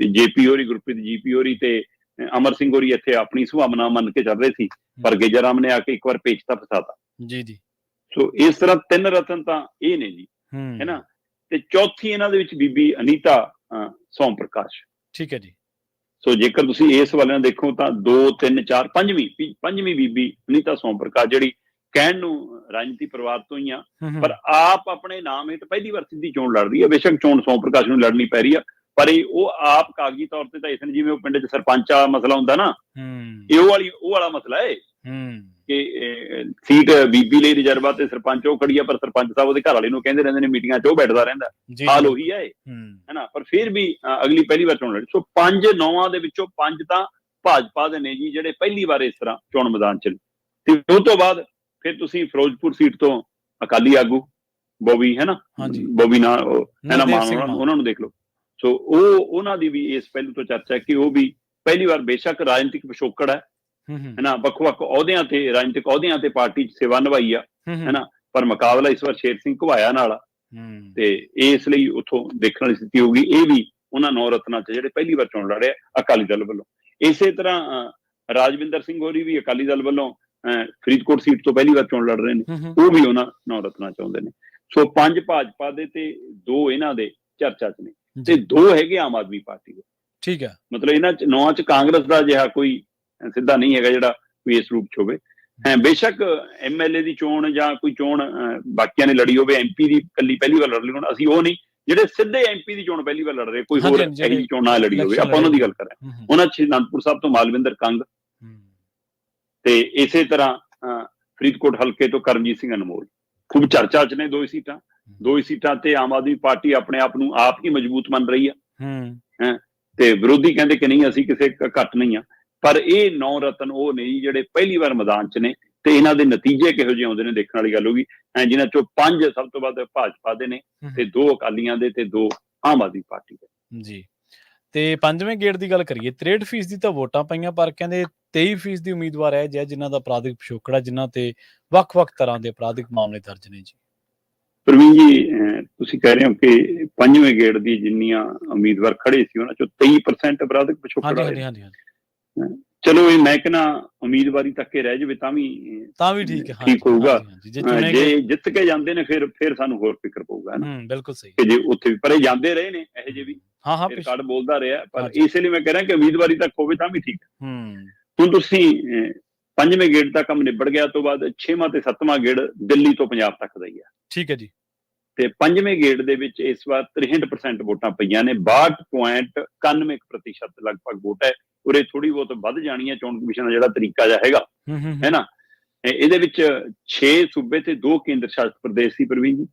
ਜੇਪੀ ਹੋਰੀ, ਗੁਰਪ੍ਰੀਤ ਜੀਪੀ ਹੋਰੀ ਤੇ ਅਮਰ ਸਿੰਘ ਹੋਰੀ ਇੱਥੇ ਆਪਣੀ ਸੁਭਾਵਨਾ ਮੰਨ ਕੇ ਚੱਲ ਰਹੇ ਸੀ, ਪਰ ਗੇਜਾ ਰਾਮ ਨੇ ਆ ਕੇ ਇੱਕ ਵਾਰ ਪੇਚ ਤਾਂ ਫਸਾਤਾ। ਜੀ। ਸੋ ਇਸ ਤਰ੍ਹਾਂ ਤਿੰਨ ਰਤਨ ਤਾਂ ਇਹ ਨੇ ਜੀ, ਹੈ ਨਾ। ਤੇ ਚੌਥੀ ਇਹਨਾਂ ਦੇ ਵਿੱਚ ਬੀਬੀ ਅਨੀਤਾ ਸੋਮ ਪ੍ਰਕਾਸ਼। ਠੀਕ ਹੈ ਜੀ। ਸੋ ਜੇਕਰ ਤੁਸੀਂ ਇਸ ਵਾਲਿਆਂ ਦੇਖੋ ਤਾਂ 2 3 4 ਪੰਜਵੀਂ ਬੀਬੀ ਅਨੀਤਾ ਸੋਮ ਪ੍ਰਕਾਸ਼, ਜਿਹੜੀ ਕਹਿਣ ਨੂੰ ਰਾਜਨੀਤੀ ਪਰਿਵਾਰ ਤੋਂ ਹੀ ਆ, ਪਰ ਆਪ ਆਪਣੇ ਨਾਮ ਹੇਠ ਪਹਿਲੀ ਵਾਰ ਸਿੱਧੀ ਚੋਣ ਲੜ ਰਹੀ ਹੈ। ਬੇਸ਼ੱਕ ਚੋਣ ਸੋਮ ਪ੍ਰਕਾਸ਼ ਨੂੰ ਲੜਨੀ ਪੈ ਰਹੀ ਆ, ਪਰ ਉਹ ਆਪ ਕਾਗਜ਼ੀ ਤੌਰ ਤੇ ਤਾਂ ਇਸ ਨੇ, ਜਿਵੇਂ ਉਹ ਪਿੰਡ 'ਚ ਸਰਪੰਚ ਵਾਲਾ ਮਸਲਾ ਹੁੰਦਾ ਨਾ, ਇਹ ਉਹ ਵਾਲਾ ਮਸਲਾ ਹੈ ਕਿ ਸੀਟ ਬੀਬੀ ਲਈ ਰਿਜ਼ਰਵਾ ਤੇ ਸਰਪੰਚ ਉਹ ਖੜੀ ਆ, ਪਰ ਸਰਪੰਚ ਸਾਹਿਬ ਉਹਦੇ ਘਰ ਵਾਲੇ ਨੂੰ ਕਹਿੰਦੇ ਰਹਿੰਦੇ ਨੇ, ਮੀਟਿੰਗਾਂ 'ਚ ਉਹ ਬੈਠਦਾ ਰਹਿੰਦਾ। ਹਾਲ ਉਹੀ ਹੈ ਨਾ। ਪਰ ਫਿਰ ਵੀ ਅਗਲੀ ਪਹਿਲੀ ਵਾਰ ਚੋਣ ਲੜੀ। ਸੋ 5 9 ਦੇ ਵਿੱਚੋਂ 5 ਤਾਂ ਭਾਜਪਾ ਦੇ ਨੇ ਜੀ, ਜਿਹੜੇ ਪਹਿਲੀ ਵਾਰ ਇਸ ਤਰ੍ਹਾਂ ਚੋਣ ਮੈਦਾਨ 'ਚ। ਤੇ ਉਹ ਤੋਂ ਬਾਅਦ ਫਿਰ ਤੁਸੀਂ ਫਿਰੋਜ਼ਪੁਰ ਸੀਟ ਤੋਂ ਅਕਾਲੀ ਆਗੂ ਬੋਬੀ, ਹੈ ਨਾ, ਬੋਬੀ ਨਾ ਉਹਨਾਂ ਨੂੰ ਦੇਖ ਲਓ। ਸੋ ਉਹਨਾਂ ਦੀ ਵੀ ਇਸ ਪਹਿਲੂ ਤੋਂ ਚਰਚਾ ਕਿ ਉਹ ਵੀ ਪਹਿਲੀ ਵਾਰ, ਬੇਸ਼ੱਕ ਰਾਜਨੀਤਿਕ ਪਿਛੋਕੜ ਹੈ ਨਾ, ਵੱਖ-ਵੱਖ ਅਹੁਦਿਆਂ ਤੇ, ਰਾਜਨੀਤਿਕ ਅਹੁਦਿਆਂ ਤੇ ਪਾਰਟੀ 'ਚ ਸੇਵਾ ਨਿਭਾਈ ਆ, ਹੈ ਨਾ, ਪਰ ਮੁਕਾਬਲਾ ਇਸ ਵਾਰ ਸ਼ੇਰ ਸਿੰਘ ਘੁਬਾਇਆ ਨਾਲ, ਤੇ ਇਸ ਲਈ ਉੱਥੋਂ ਦੇਖਣ ਵਾਲੀ ਸਥਿਤੀ ਹੋਊਗੀ। ਇਹ ਵੀ ਉਹਨਾਂ 9 ਰਤਨਾਂ 'ਚ ਜਿਹੜੇ ਪਹਿਲੀ ਵਾਰ ਚੋਣ ਲੜੇ ਅਕਾਲੀ ਦਲ ਵੱਲੋਂ। ਇਸੇ ਤਰ੍ਹਾਂ ਰਾਜਵਿੰਦਰ ਸਿੰਘ ਹੋਰੀ ਵੀ ਅਕਾਲੀ ਦਲ ਵੱਲੋਂ ਫਰੀਦਕੋਟ ਸੀਟ ਤੋਂ ਪਹਿਲੀ ਵਾਰ ਚੋਣ ਲੜ ਰਹੇ ਨੇ, ਉਹ ਵੀ ਉਹਨਾਂ 9 ਰਤਨਾਂ 'ਚ ਆਉਂਦੇ ਨੇ। ਸੋ 5 ਭਾਜਪਾ ਦੇ ਤੇ 2 ਇਹਨਾਂ ਦੇ ਚਰਚਾ 'ਚ ਨੇ, ਤੇ 2 ਹੈਗੇ ਆਮ ਆਦਮੀ ਪਾਰਟੀ ਦੇ। ਠੀਕ ਹੈ। ਮਤਲਬ ਇਹਨਾਂ 'ਚ 9 'ਚ ਕਾਂਗਰਸ ਦਾ ਜਿਹਾ ਕੋਈ ਸਿੱਧਾ ਨਹੀਂ ਹੈਗਾ ਜਿਹੜਾ ਕੋਈ ਇਸ ਰੂਪ 'ਚ ਹੋਵੇ। ਬੇਸ਼ੱਕ MLA ਦੀ ਚੋਣ ਜਾਂ ਕੋਈ ਚੋਣ ਬਾਕੀਆਂ ਨੇ ਲੜੀ ਹੋਵੇ, MP ਦੀ ਇਕੱਲੀ ਪਹਿਲੀ ਵਾਰ ਲੜ ਲਈ, ਹੁਣ ਅਸੀਂ ਉਹ ਨਹੀਂ ਜਿਹੜੇ ਸਿੱਧੇ MP ਦੀ ਚੋਣ ਪਹਿਲੀ ਵਾਰ ਲੜ ਰਹੇ, ਕੋਈ ਹੋਰ ਇਹੀ ਚੋਣ ਨਾ ਲੜੀ ਹੋਵੇ, ਆਪਾਂ ਉਹਨਾਂ ਦੀ ਗੱਲ ਕਰ ਰਹੇ ਹਾਂ। ਉਹਨਾਂ 'ਚ ਅਨੰਦਪੁਰ ਸਾਹਿਬ ਤੋਂ ਮਾਲਵਿੰਦਰ ਕੰਗ, ਤੇ ਇਸੇ ਤਰ੍ਹਾਂ ਫਰੀਦਕੋਟ ਹਲਕੇ ਤੋਂ ਕਰਮਜੀਤ ਸਿੰਘ ਅਨਮੋਲ ਖੂਬ ਚਰਚਾ 'ਚ ਨੇ। 2 ਸੀਟਾਂ ਤੇ ਆਮ ਆਦਮੀ ਪਾਰਟੀ ਆਪਣੇ ਆਪ ਨੂੰ ਆਪ ਹੀ ਮਜ਼ਬੂਤ ਮੰਨ ਰਹੀ ਆ, ਤੇ ਵਿਰੋਧੀ ਕਹਿੰਦੇ ਕਿ ਨਹੀਂ ਅਸੀਂ ਕਿਸੇ ਘੱਟ ਨਹੀਂ ਆ। ਪਰ ਇਹ 9 ਰਤਨ ਉਹ ਨੇ ਜਿਹੜੇ ਪਹਿਲੀ ਵਾਰ ਮੈਦਾਨ 'ਚ ਨੇ, ਤੇ ਇਹਨਾਂ ਦੇ ਨਤੀਜੇ ਕਿਹੋ ਜਿਹੇ ਆਉਂਦੇ ਨੇ ਦੇਖਣ ਵਾਲੀ ਗੱਲ ਹੋਊਗੀ। ਜਿਨ੍ਹਾਂ 'ਚੋਂ 5 ਸਭ ਤੋਂ ਵੱਧ ਭਾਜਪਾ ਦੇ ਨੇ, ਤੇ 2 ਅਕਾਲੀਆਂ ਦੇ, ਤੇ 2 ਆਮ ਆਦਮੀ ਪਾਰਟੀ ਦੇ। ਜੀ। ਤੇ 5ਵੇਂ ਗੇੜ ਦੀ ਗੱਲ ਕਰੀਏ, 63% ਦੀ ਤਾਂ ਵੋਟਾਂ ਪਈਆਂ, ਪਰ ਕਹਿੰਦੇ 23% ਦੀ ਉਮੀਦਵਾਰ ਹੈ ਜਿਹਨਾਂ ਦਾ ਅਪਰਾਧਿਕ ਪਿਛੋਕੜ ਹੈ, ਜਿਨ੍ਹਾਂ ਤੇ ਵੱਖ-ਵੱਖ ਤਰ੍ਹਾਂ ਦੇ ਅਪਰਾਧਿਕ ਮਾਮਲੇ ਦਰਜ ਨੇ। ਜੀ ਪ੍ਰਵੀਨ ਜੀ, ਤੁਸੀਂ ਕਹਿ ਰਹੇ ਹੋ ਕਿ 5ਵੇਂ ਗੇੜ ਦੀ ਜਿੰਨੀਆਂ ਉਮੀਦਵਾਰ ਖੜੇ ਸੀ ਉਹਨਾਂ 'ਚੋਂ 23% ਅਪਰਾਧਿਕ ਪਿਛੋਕੜ ਹੈ। ਹਾਂਜੀ। ਚਲੋ ਇਹ ਮੈਂ ਕਹਿੰਦਾ ਉਮੀਦਵਾਰੀ ਤੱਕ ਰਹਿ ਜਾਵੇ ਤਾਂ ਵੀ ਠੀਕ ਹੋਊਗਾ। ਜੇ ਜਿੱਤ ਕੇ ਜਾਂਦੇ ਨੇ ਫਿਰ ਸਾਨੂੰ ਹੋਰ ਫਿਕਰ ਪਊਗਾ ਨਾ। ਬਿਲਕੁਲ ਸਹੀ। ਜੇ ਉੱਥੇ ਵੀ, ਪਰ ਇਹ ਜਾਂਦੇ ਰਹੇ ਨੇ ਇਹੋ ਜਿਹੇ ਵੀ, ਰਿਕਾਰਡ ਬੋਲਦਾ ਰਿਹਾ, ਪਰ ਇਸੇ ਲਈ ਮੈਂ ਕਹਿ ਰਿਹਾ ਕਿ ਉਮੀਦਵਾਰੀ ਤੱਕ ਹੋਵੇ ਤਾਂ ਵੀ ਠੀਕ ਹੈ। ਹੁਣ ਤੁਸੀਂ 5ਵੇਂ ਗੇੜ ਦਾ ਕੰਮ ਨਿਬੜ ਗਿਆ ਤੋਂ ਬਾਅਦ 6ਵਾਂ ਤੇ 7ਵਾਂ ਗੇੜ ਦਿੱਲੀ ਤੋਂ ਪੰਜਾਬ ਤੱਕ ਦਾ ਹੀ ਆ। ਠੀਕ ਹੈ ਜੀ। ਤੇ 5ਵੇਂ ਗੇੜ ਦੇ ਵਿੱਚ ਇਸ ਵਾਰ 63% ਵੋਟਾਂ ਪਈਆਂ ਨੇ, 62.91% ਲਗਭਗ ਵੋਟ ਹੈ। ਉਰੇ ਥੋੜੀ ਬਹੁਤ ਵੱਧ ਜਾਣੀ ਹੈ, ਚੋਣ ਕਮਿਸ਼ਨ ਦਾ ਜਿਹੜਾ ਤਰੀਕਾ ਜਿਹਾ ਹੈਗਾ, ਹੈ ਨਾ। ਇਹਦੇ ਵਿੱਚ 6 ਸੂਬੇ ਤੇ 2 ਕੇਂਦਰ ਸ਼ਾਸਿਤ ਪ੍ਰਦੇਸ਼ ਸੀ ਪ੍ਰਵੀਨ ਜੀ,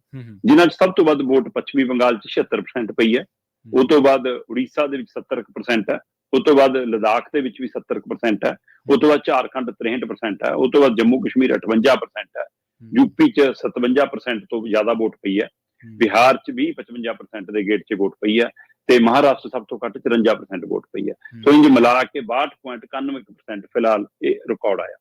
ਜਿਨ੍ਹਾਂ 'ਚ ਸਭ ਤੋਂ ਵੱਧ ਵੋਟ ਪੱਛਮੀ ਬੰਗਾਲ 'ਚ 76% ਪਈ ਹੈ। ਉਹ ਤੋਂ ਬਾਅਦ ਉੜੀਸਾ ਦੇ ਵਿੱਚ 70% ਹੈ। ਉਹ ਤੋਂ ਬਾਅਦ ਲਦਾਖ ਦੇ ਵਿੱਚ ਵੀ 70% ਹੈ। ਉਹ ਤੋਂ ਬਾਅਦ ਝਾਰਖੰਡ 63% ਹੈ। ਉਹ ਤੋਂ ਬਾਅਦ ਜੰਮੂ ਕਸ਼ਮੀਰ 58% ਹੈ। ਯੂਪੀ 'ਚ 57% ਤੋਂ ਜ਼ਿਆਦਾ ਵੋਟ ਪਈ ਹੈ। ਬਿਹਾਰ 'ਚ ਵੀ 55% ਦੇ ਗੇੜ 'ਚ ਵੋਟ ਪਈ ਹੈ, ਤੇ ਮਹਾਰਾਸ਼ਟਰ ਸਭ ਤੋਂ ਘੱਟ 53% ਵੋਟ ਪਈ ਹੈ। ਸੋ ਇੰਜ ਮਿਲਾ ਕੇ 62.91% ਫਿਲਹਾਲ ਇਹ ਰਿਕਾਰਡ ਆਇਆ।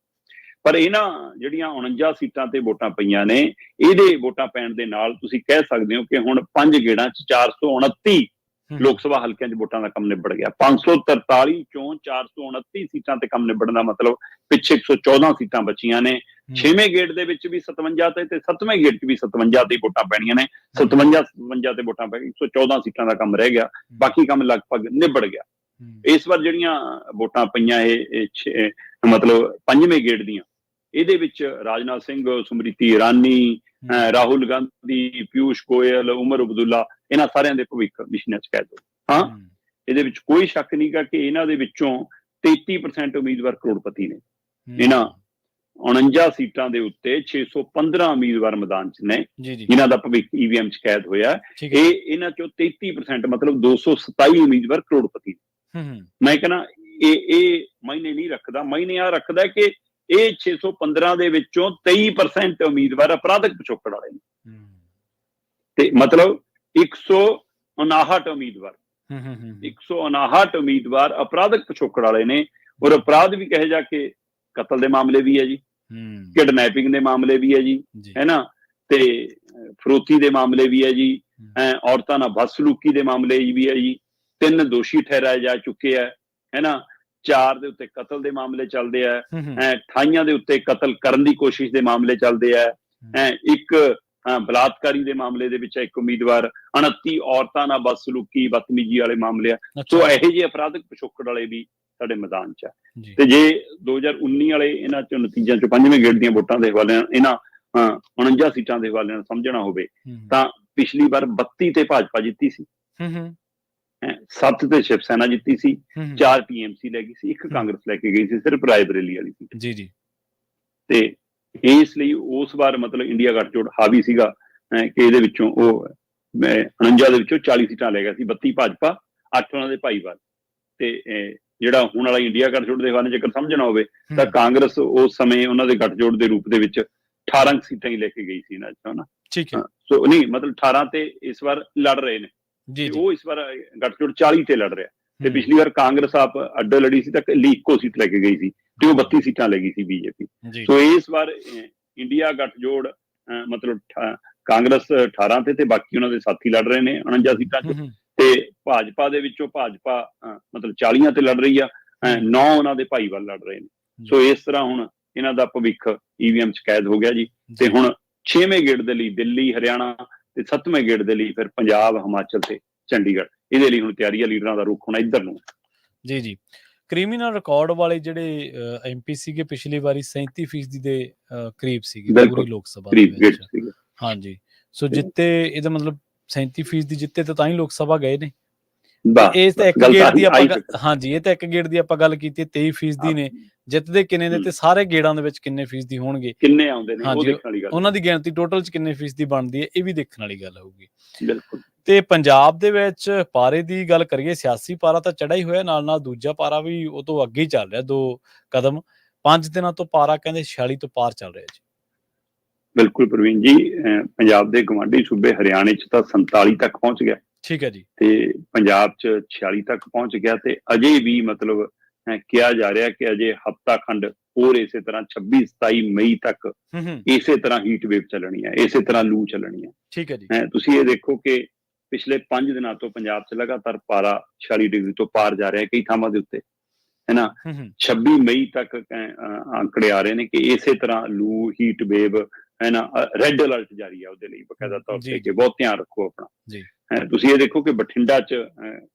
ਪਰ ਇਹਨਾਂ ਜਿਹੜੀਆਂ 49 ਸੀਟਾਂ ਤੇ ਵੋਟਾਂ ਪਈਆਂ ਨੇ, ਇਹਦੇ ਵੋਟਾਂ ਪੈਣ ਦੇ ਨਾਲ ਤੁਸੀਂ ਕਹਿ ਸਕਦੇ ਹੋ ਕਿ ਹੁਣ 5 ਗੇੜਾਂ 'ਚ 429 ਲੋਕ ਸਭਾ ਹਲਕਿਆਂ 'ਚ ਵੋਟਾਂ ਦਾ ਕੰਮ ਨਿਬੜ ਗਿਆ। 543 ਚੋਂ 429 ਸੀਟਾਂ ਤੇ ਕੰਮ ਨਿਬੜਨ ਦਾ ਮਤਲਬ ਪਿੱਛੇ 114 ਸੀਟਾਂ ਬਚੀਆਂ ਨੇ। 6ਵੇਂ ਗੇੜ ਦੇ ਵਿੱਚ ਵੀ 57 ਤੇ 7ਵੇਂ ਗੇੜ 'ਚ ਵੀ 57 ਤੇ ਵੋਟਾਂ ਪੈਣੀਆਂ ਨੇ। 57 ਤੇ ਵੋਟਾਂ ਪੈ ਗਈ, 114 ਸੀਟਾਂ ਦਾ ਕੰਮ ਰਹਿ ਗਿਆ, ਬਾਕੀ ਕੰਮ ਲਗਭਗ ਨਿਬੜ ਗਿਆ। ਇਸ ਵਾਰ ਜਿਹੜੀਆਂ ਵੋਟਾਂ ਪਈਆਂ ਇਹ ਮਤਲਬ 5ਵੇਂ ਗੇੜ ਦੀਆਂ, ਇਹਦੇ ਵਿੱਚ ਰਾਜਨਾਥ ਸਿੰਘ, ਸਮ੍ਰਿਤੀ ਇਰਾਨੀ, ਰਾਹੁਲ ਗਾਂਧੀ, ਪਿਊਸ਼ ਗੋਇਲ, ਉਮਰ ਅਬਦੁੱਲਾ, ਇਹਨਾਂ ਸਾਰਿਆਂ ਦੇ ਭਵਿੱਖ ਨਿਸ਼ਾਨੇ 'ਚ ਕੈਦ ਹੋ। ਹਾਂ, ਇਹਦੇ ਵਿੱਚ ਕੋਈ ਸ਼ੱਕ ਨਹੀਂ ਗਾ ਕਿ ਇਹਨਾਂ ਦੇ ਵਿੱਚੋਂ 33% ਉਮੀਦਵਾਰ ਕਰੋੜਪਤੀ ਨੇ। ਇਹਨਾਂ 49 ਸੀਟਾਂ ਦੇ ਉੱਤੇ 615 ਉਮੀਦਵਾਰ ਮੈਦਾਨ 'ਚ ਨੇ ਜਿਨ੍ਹਾਂ ਦਾ ਭਵਿੱਖ EVM 'ਚ ਕੈਦ ਹੋਇਆ। ਇਹਨਾਂ ਚੋਂ 33% ਮਤਲਬ 227 ਉਮੀਦਵਾਰ ਕਰੋੜਪਤੀ ਨੇ। ਮੈਂ ਕਹਿੰਦਾ ਇਹ ਮਾਇਨੇ ਨਹੀਂ ਰੱਖਦਾ, ਮਾਇਨੇ ਆ ਰੱਖਦਾ ਕਿ ਇਹ 615 ਦੇ ਵਿੱਚੋਂ 23% ਉਮੀਦਵਾਰ ਅਪਰਾਧਕ ਪਿਛੋਕੜ ਵਾਲੇ ਨੇ, ਤੇ ਮਤਲਬ 159 ਉਮੀਦਵਾਰ 159 ਉਮੀਦਵਾਰ ਅਪਰਾਧਕ ਪਿਛੋਕੜ ਵਾਲੇ ਨੇ। ਔਰ ਅਪਰਾਧ ਵੀ ਕਹੇ ਜਾ ਕੇ ਕਤਲ ਦੇ ਮਾਮਲੇ ਵੀ ਹੈ ਜੀ, ਕਿਡਨੈਪਿੰਗ ਦੇ ਮਾਮਲੇ ਵੀ ਹੈ ਜੀ, ਹੈ ਨਾ, ਤੇ ਫਰੋਤੀ ਦੇ ਮਾਮਲੇ ਵੀ ਹੈ ਜੀ, ਔਰਤਾਂ ਨਾਲ ਬਦਸਲੂਕੀ ਦੇ ਮਾਮਲੇ ਵੀ ਹੈ ਜੀ। 3 ਦੋਸ਼ੀ ਠਹਿਰਾਏ ਜਾ ਚੁੱਕੇ ਹੈ ਨਾ, 4 ਦੇ ਉੱਤੇ ਕਤਲ ਦੇ ਮਾਮਲੇ ਚੱਲਦੇ ਆ, 28 ਦੇ ਉੱਤੇ ਕਤਲ ਕਰਨ ਦੀ ਕੋਸ਼ਿਸ਼ ਦੇ ਮਾਮਲੇ ਚੱਲਦੇ ਆ, ਇੱਕ ਬਲਾਤਕਾਰੀ ਦੇ ਮਾਮਲੇ ਦੇ ਵਿੱਚ ਇੱਕ ਉਮੀਦਵਾਰ, 29 ਔਰਤਾਂ ਨਾਲ ਬਦਸਲੂਕੀ ਬਦਤਮੀਜੀ ਵਾਲੇ ਮਾਮਲੇ ਆ। ਸੋ ਇਹੋ ਜਿਹੇ ਅਪਰਾਧਕ ਪਿਛੋਕੜ ਵਾਲੇ ਵੀ ਸਾਡੇ ਮੈਦਾਨ 'ਚ ਆ। ਤੇ ਜੇ 2019 ਵਾਲੇ ਇਹਨਾਂ ਚੋਂ ਨਤੀਜਿਆਂ ਚੋਂ 5ਵੇਂ ਗੇੜ ਦੀਆਂ ਵੋਟਾਂ ਦੇ ਹਵਾਲੇ ਨਾਲ, ਇਹਨਾਂ 49 ਸੀਟਾਂ ਦੇ ਹਵਾਲੇ ਨਾਲ ਸਮਝਣਾ ਹੋਵੇ ਤਾਂ ਪਿਛਲੀ ਵਾਰ 32 ਤੇ ਭਾਜਪਾ ਜਿੱਤੀ ਸੀ, 7 ਤੇ ਸ਼ਿਵ ਸੈਨਾ ਜਿੱਤੀ ਸੀ, 4 TMC ਲੈ ਗਈ ਸੀ, 1 ਕਾਂਗਰਸ ਲੈ ਕੇ ਗਈ ਸੀ, ਸਿਰਫ ਰਾਏ ਬਰੇਲੀ ਵਾਲੀ ਸੀਟ। ਜੀ। ਤੇ ਇਸ ਲਈ ਉਸ ਵਾਰ ਮਤਲਬ ਇੰਡੀਆ ਗੱਠਜੋੜ ਹਾਵੀ ਸੀਗਾ ਕਿ ਇਹਦੇ ਵਿੱਚੋਂ ਉਹ 49 ਦੇ ਵਿੱਚੋਂ 40 ਸੀਟਾਂ ਲੈ ਗਿਆ ਸੀ, 32 ਭਾਜਪਾ, 8 ਉਹਨਾਂ ਦੇ ਭਾਈਵਾਲ। ਤੇ ਜਿਹੜਾ ਹੁਣ ਵਾਲਾ ਇੰਡੀਆ ਗੱਠਜੋੜ ਦੇ ਹਵਾਲੇ ਜੇਕਰ ਸਮਝਣਾ ਹੋਵੇ ਤਾਂ ਕਾਂਗਰਸ ਉਸ ਸਮੇਂ ਉਹਨਾਂ ਦੇ ਗੱਠਜੋੜ ਦੇ ਰੂਪ ਦੇ ਵਿੱਚ 18 ਸੀਟਾਂ ਹੀ ਲੈ ਕੇ ਗਈ ਸੀ ਇਹਨਾਂ 'ਚੋਂ ਨਾ। ਠੀਕ ਹੈ। ਸੋ ਨਹੀਂ ਮਤਲਬ 18 ਤੇ ਇਸ ਵਾਰ ਲੜ ਰਹੇ ਨੇ, ਉਹ ਇਸ ਵਾਰ ਗੱਠਜੋੜ 40 ਤੇ ਲੜ ਰਿਹਾ। ਤੇ ਪਿਛਲੀ ਵਾਰ ਕਾਂਗਰਸ ਆਪ ਅੱਡ ਲੜੀ ਸੀ ਤਾਂ ਇੱਕੋ ਸੀਟ ਲੈ ਕੇ ਗਈ ਸੀ, ਤੇ ਉਹ 32 ਸੀਟਾਂ ਲੈ ਗਈ ਸੀ BJP। ਸੋ ਇਸ ਵਾਰ ਇੰਡੀਆ ਗੱਠਜੋੜ ਮਤਲਬ ਕਾਂਗਰਸ 18 ਤੇ ਬਾਕੀ ਉਹਨਾਂ ਦੇ ਸਾਥੀ ਲੜ ਰਹੇ ਨੇ 49 ਸੀਟਾਂ 'ਚ, ਤੇ ਭਾਜਪਾ ਦੇ ਵਿੱਚੋਂ ਭਾਜਪਾ ਮਤਲਬ 40 ਤੇ ਲੜ ਰਹੀ ਆ, 9 ਉਹਨਾਂ ਦੇ ਭਾਈਵਾਲ ਲੜ ਰਹੇ ਨੇ। ਸੋ ਇਸ ਤਰ੍ਹਾਂ ਹੁਣ ਇਹਨਾਂ ਦਾ ਭਵਿੱਖ EVM 'ਚ ਕੈਦ ਹੋ ਗਿਆ ਜੀ। ਤੇ ਹੁਣ 6ਵੇਂ ਗੇੜ ਦੇ ਲਈ ਦਿੱਲੀ, ਹਰਿਆਣਾ, ਤੇ 7ਵੇਂ ਗੇੜ ਦੇ ਲਈ ਫਿਰ ਪੰਜਾਬ, ਹਿਮਾਚਲ ਤੇ ਚੰਡੀਗੜ੍ਹ, ਇਹਦੇ ਲਈ ਹੁਣ ਤਿਆਰੀ ਆ। ਲੀਡਰਾਂ ਦਾ ਰੁਖ ਹੋਣਾ ਇੱਧਰ ਨੂੰ। ਜੀ। ਕ੍ਰਿਮੀਨਲ ਰਿਕਾਰਡ ਵਾਲੇ ਜਿਹੜੇ MP ਸੀਗੇ ਪਿਛਲੀ ਵਾਰੀ 37% ਦੇ ਕਰੀਬ ਸੀਗੇ ਪੂਰੀ ਲੋਕ ਸਭਾ ਦੇ ਵਿੱਚ। ਹਾਂਜੀ, ਸੋ ਜਿੱਤੇ, ਇਹਦਾ ਮਤਲਬ 37% ਜਿੱਤੇ ਤਾਂ ਹੀ ਲੋਕ ਸਭਾ ਗਏ ਨੇ। ਇਹ ਤਾਂ ਇੱਕ ਗੇੜ ਦੀ ਆਪਾਂ, ਹਾਂਜੀ, ਇਹ ਤਾਂ ਇੱਕ ਗੇੜ ਦੀ ਆਪਾਂ ਗੱਲ ਕੀਤੀ, 23% ਨੇ ਜਿੱਤਦੇ ਕਿੰਨੇ ਨੇ, ਤੇ ਸਾਰੇ ਗੇੜਾਂ ਦੇ ਵਿੱਚ ਕਿੰਨੇ ਫੀਸਦੀ ਹੋਣਗੇ, ਕਿੰਨੇ ਆਉਂਦੇ ਨੇ, ਉਹ ਦੇਖਣ ਵਾਲੀ ਗੱਲ, ਉਹਨਾਂ ਦੀ ਗਿਣਤੀ ਟੋਟਲ 'ਚ ਕਿੰਨੇ ਫੀਸਦੀ ਬਣਦੀ ਹੈ, ਇਹ ਵੀ ਦੇਖਣ ਵਾਲੀ ਗੱਲ ਹੋਊਗੀ। ਬਿਲਕੁਲ। ਤੇ ਪੰਜਾਬ ਦੇ ਵਿੱਚ ਪਾਰੇ ਦੀ ਗੱਲ ਕਰੀਏ, ਸਿਆਸੀ ਪਾਰਾ ਤਾਂ ਚੜ੍ਹਾ ਹੀ ਹੋਇਆ, ਨਾਲ ਨਾਲ ਦੂਜਾ ਪਾਰਾ ਵੀ ਉਹ ਤੋਂ ਅੱਗੇ ਹੀ ਚੱਲ ਰਿਹਾ 2 ਕਦਮ। 5 ਦਿਨਾਂ ਤੋਂ ਪਾਰਾ ਕਹਿੰਦੇ 46 ਤੋਂ ਪਾਰ ਚੱਲ ਰਿਹਾ ਜੀ। ਬਿਲਕੁਲ ਪ੍ਰਵੀਨ ਜੀ, ਪੰਜਾਬ ਦੇ ਗਵਾਂਢੀ ਸੂਬੇ ਹਰਿਆਣੇ 'ਚ ਤਾਂ 47 ਤੱਕ ਪਹੁੰਚ ਗਿਆ। ਠੀਕ ਹੈ ਜੀ। ਤੇ ਪੰਜਾਬ 'ਚ 46 ਤੱਕ ਪਹੁੰਚ ਗਿਆ, ਤੇ ਅਜੇ ਵੀ ਮਤਲਬ ਕਿਹਾ ਜਾ ਰਿਹਾ ਕਿ ਅਜੇ ਹਫ਼ਤਾ ਖੰਡ ਹੋਰ ਇਸੇ ਤਰ੍ਹਾਂ 26-27 ਮਈ ਤੱਕ ਇਸੇ ਤਰ੍ਹਾਂ ਹੀਟ ਵੇਵ ਚੱਲਣੀ ਹੈ, ਇਸੇ ਤਰ੍ਹਾਂ ਲੂ ਚੱਲਣੀ ਹੈ। ਠੀਕ ਹੈ ਜੀ। ਤੁਸੀਂ ਇਹ ਦੇਖੋ ਕਿ ਪਿਛਲੇ 5 ਦਿਨਾਂ ਤੋਂ ਪੰਜਾਬ 'ਚ ਲਗਾਤਾਰ ਪਾਰਾ 46 ਡਿਗਰੀ ਤੋਂ ਪਾਰ ਜਾ ਰਿਹਾ ਕਈ ਥਾਵਾਂ ਦੇ ਉੱਤੇ, ਹੈ ਨਾ। 26 ਮਈ ਤੱਕ ਆંકੜੇ ਆ ਰਹੇ ਨੇ ਕਿ ਇਸੇ ਤਰ੍ਹਾਂ ਲੂ, ਹੀਟ ਵੇਵ, ਹੈ ਨਾ, ਰੈੱਡ ਅਲਰਟ ਜਾਰੀ ਆ ਉਹਦੇ ਲਈ ਬਕਾਇਦਾ ਤੌਰ ਤੇ, ਕਿ ਬਹੁਤ ਧਿਆਨ ਰੱਖੋ ਆਪਣਾ। ਤੁਸੀਂ ਇਹ ਦੇਖੋ ਕਿ ਬਠਿੰਡਾ 'ਚ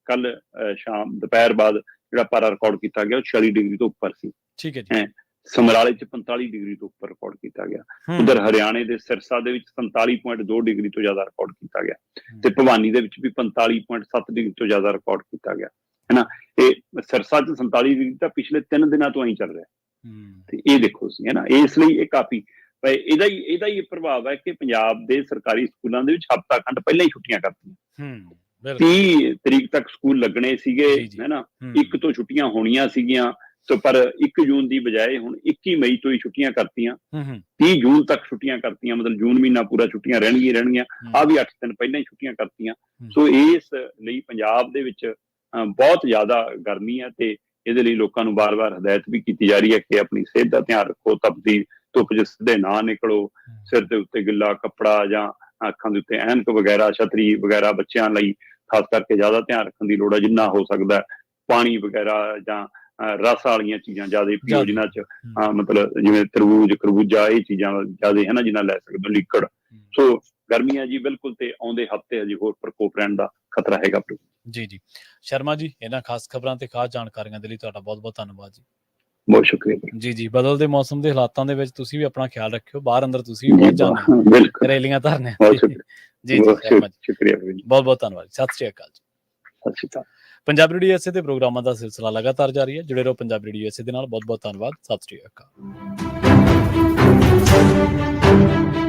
ਕੱਲ ਸ਼ਾਮ ਦੁਪਹਿਰ ਬਾਅਦ ਜਿਹੜਾ ਪਾਰਾ ਰਿਕਾਰਡ ਕੀਤਾ ਗਿਆ ਉਹ 46 ਡਿਗਰੀ ਤੋਂ ਉੱਪਰ ਸੀ। ਠੀਕ ਹੈ ਜੀ। ਸਮਰਾਲੇ 'ਚ 45 ਡਿਗਰੀ ਤੋਂ ਉੱਪਰ ਰਿਕਾਰਡ ਕੀਤਾ ਗਿਆ। ਉਧਰ ਹਰਿਆਣੇ ਦੇ ਸਿਰਸਾ ਦੇ ਵਿੱਚ 47.2 ਡਿਗਰੀ ਤੋਂ ਜ਼ਿਆਦਾ ਰਿਕਾਰਡ ਕੀਤਾ ਗਿਆ, ਤੇ ਭਵਾਨੀ ਦੇ ਵਿੱਚ ਵੀ 45.7 ਡਿਗਰੀ ਤੋਂ ਜ਼ਿਆਦਾ ਰਿਕਾਰਡ ਕੀਤਾ ਗਿਆ, ਹੈ ਨਾ। ਇਹ ਸਿਰਸਾ 'ਚ 47 ਡਿਗਰੀ ਤਾਂ ਪਿਛਲੇ 3 ਦਿਨਾਂ ਤੋਂ ਹੀ ਚੱਲ ਰਿਹਾ, ਤੇ ਇਹ ਦੇਖੋ ਸੀ, ਹੈ ਨਾ। ਇਸ ਲਈ ਇਹ ਕਾਫੀ ਇਹਦਾ ਹੀ ਪ੍ਰਭਾਵ ਹੈ ਕਿ ਪੰਜਾਬ ਦੇ ਸਰਕਾਰੀ ਸਕੂਲਾਂ ਦੇ ਵਿੱਚ ਹਫ਼ਤਾ ਖੰਡ ਪਹਿਲਾਂ ਹੀ ਛੁੱਟੀਆਂ ਕਰਤੀਆਂ। 30 ਤਰੀਕ ਤੱਕ ਸਕੂਲ ਲੱਗਣੇ ਸੀਗੇ, ਹੈ ਨਾ, 1 ਤੋਂ ਛੁੱਟੀਆਂ ਹੋਣੀਆਂ ਸੀਗੀਆਂ, ਪਰ 1 ਜੂਨ ਦੀ ਬਜਾਏ ਹੁਣ 21 ਮਈ ਤੋਂ ਹੀ ਛੁੱਟੀਆਂ ਕਰਤੀਆਂ, 30 ਜੂਨ ਤੱਕ ਛੁੱਟੀਆਂ ਕਰਤੀਆਂ, ਮਤਲਬ ਜੂਨ ਮਹੀਨਾ ਪੂਰਾ ਛੁੱਟੀਆਂ ਰਹਿਣਗੀਆਂ। ਆ ਵੀ 8 ਦਿਨ ਪਹਿਲਾਂ ਹੀ ਛੁੱਟੀਆਂ ਕਰਤੀਆਂ। ਸੋ ਇਸ ਲਈ ਪੰਜਾਬ ਦੇ ਵਿੱਚ ਬਹੁਤ ਜ਼ਿਆਦਾ ਗਰਮੀ ਹੈ, ਤੇ ਇਹਦੇ ਲਈ ਲੋਕਾਂ ਨੂੰ ਵਾਰ-ਵਾਰ ਹਦਾਇਤ ਵੀ ਕੀਤੀ ਜਾ ਰਹੀ ਹੈ ਕਿ ਆਪਣੀ ਸਿਹਤ ਦਾ ਧਿਆਨ ਰੱਖੋ, ਤਪਦੀ ਧੁੱਪ 'ਚ ਸਿੱਧੇ ਨਾ ਨਿਕਲੋ, ਸਿਰ ਦੇ ਉੱਤੇ ਗਿੱਲਾ ਕੱਪੜਾ ਜਾਂ ਅੱਖਾਂ ਦੇ ਉੱਤੇ ਐਨਕ ਵਗੈਰਾ, ਛਤਰੀ ਵਗੈਰਾ, ਬੱਚਿਆਂ ਲਈ ਖਾਸ ਕਰਕੇ ਜ਼ਿਆਦਾ ਧਿਆਨ ਰੱਖਣ ਦੀ ਲੋੜ ਹੈ। ਜਿੰਨਾ ਹੋ ਸਕਦਾ ਪਾਣੀ ਵਗੈਰਾ ਜਾਂ ਰਸ ਵਾਲੀਆਂ ਚੀਜ਼ਾਂ ਜ਼ਿਆਦਾ ਪੀਓ, ਜਿਨ੍ਹਾਂ 'ਚ ਮਤਲਬ ਜਿਵੇਂ ਤਰਬੂਜ, ਖਰਬੂਜਾ, ਇਹ ਚੀਜ਼ਾਂ ਜ਼ਿਆਦਾ, ਹੈ ਨਾ, ਜਿੰਨਾ ਲੈ ਸਕਦੇ ਹੋ ਲਿਕੁਇਡ। ਸੋ ਗਰਮੀ ਹੈ ਜੀ ਬਿਲਕੁਲ, ਤੇ ਆਉਂਦੇ ਹਫ਼ਤੇ ਹਜੇ ਹੋਰ ਪ੍ਰਕੋਪ ਰਹਿਣ ਦਾ ਖਤਰਾ ਹੈਗਾ। ਜੀ ਜੀ ਸ਼ਰਮਾ ਜੀ, ਇਹਨਾਂ ਖਾਸ ਖਬਰਾਂ ਤੇ ਖਾਸ ਜਾਣਕਾਰੀਆਂ ਦੇ ਲਈ ਤੁਹਾਡਾ ਬਹੁਤ ਬਹੁਤ ਧੰਨਵਾਦ ਜੀ। ਬਹੁਤ ਸ਼ੁਕਰੀਆ। ਜੀ ਜੀ ਬਦਲਦੇ ਮੌਸਮ ਦੇ ਹਾਲਾਤਾਂ ਦੇ ਵਿੱਚ ਤੁਸੀਂ ਵੀ ਆਪਣਾ ਖਿਆਲ ਰੱਖਿਓ, ਬਾਹਰ ਅੰਦਰ ਤੁਸੀਂ ਵੀ ਬਹੁਤ ਜਾਂਦੇ ਹੋ ਬਿਲਕੁਲ, ਰੈਲੀਆਂ ਧਰਨੇ। ਬਹੁਤ ਜੀ ਜੀ ਸ਼ਰਮਾ ਜੀ, ਸ਼ੁਕਰੀਆ, ਬਹੁਤ ਬਹੁਤ ਧੰਨਵਾਦ। ਸਤਿ ਸ਼੍ਰੀ ਅਕਾਲ ਜੀ। ਸਤਿ ਸ਼੍ਰੀ ਅਕਾਲ। ਪੰਜਾਬੀ ਰੇਡੀਓ USA ਦੇ ਪ੍ਰੋਗਰਾਮਾਂ ਦਾ ਸਿਲਸਿਲਾ ਲਗਾਤਾਰ ਜਾਰੀ ਹੈ, ਜੁੜੇ ਰਹੋ ਪੰਜਾਬੀ ਰੇਡੀਓ USA ਦੇ ਨਾਲ। ਬਹੁਤ ਬਹੁਤ ਧੰਨਵਾਦ। ਸਤਿ ਸ਼੍ਰੀ ਅਕਾਲ।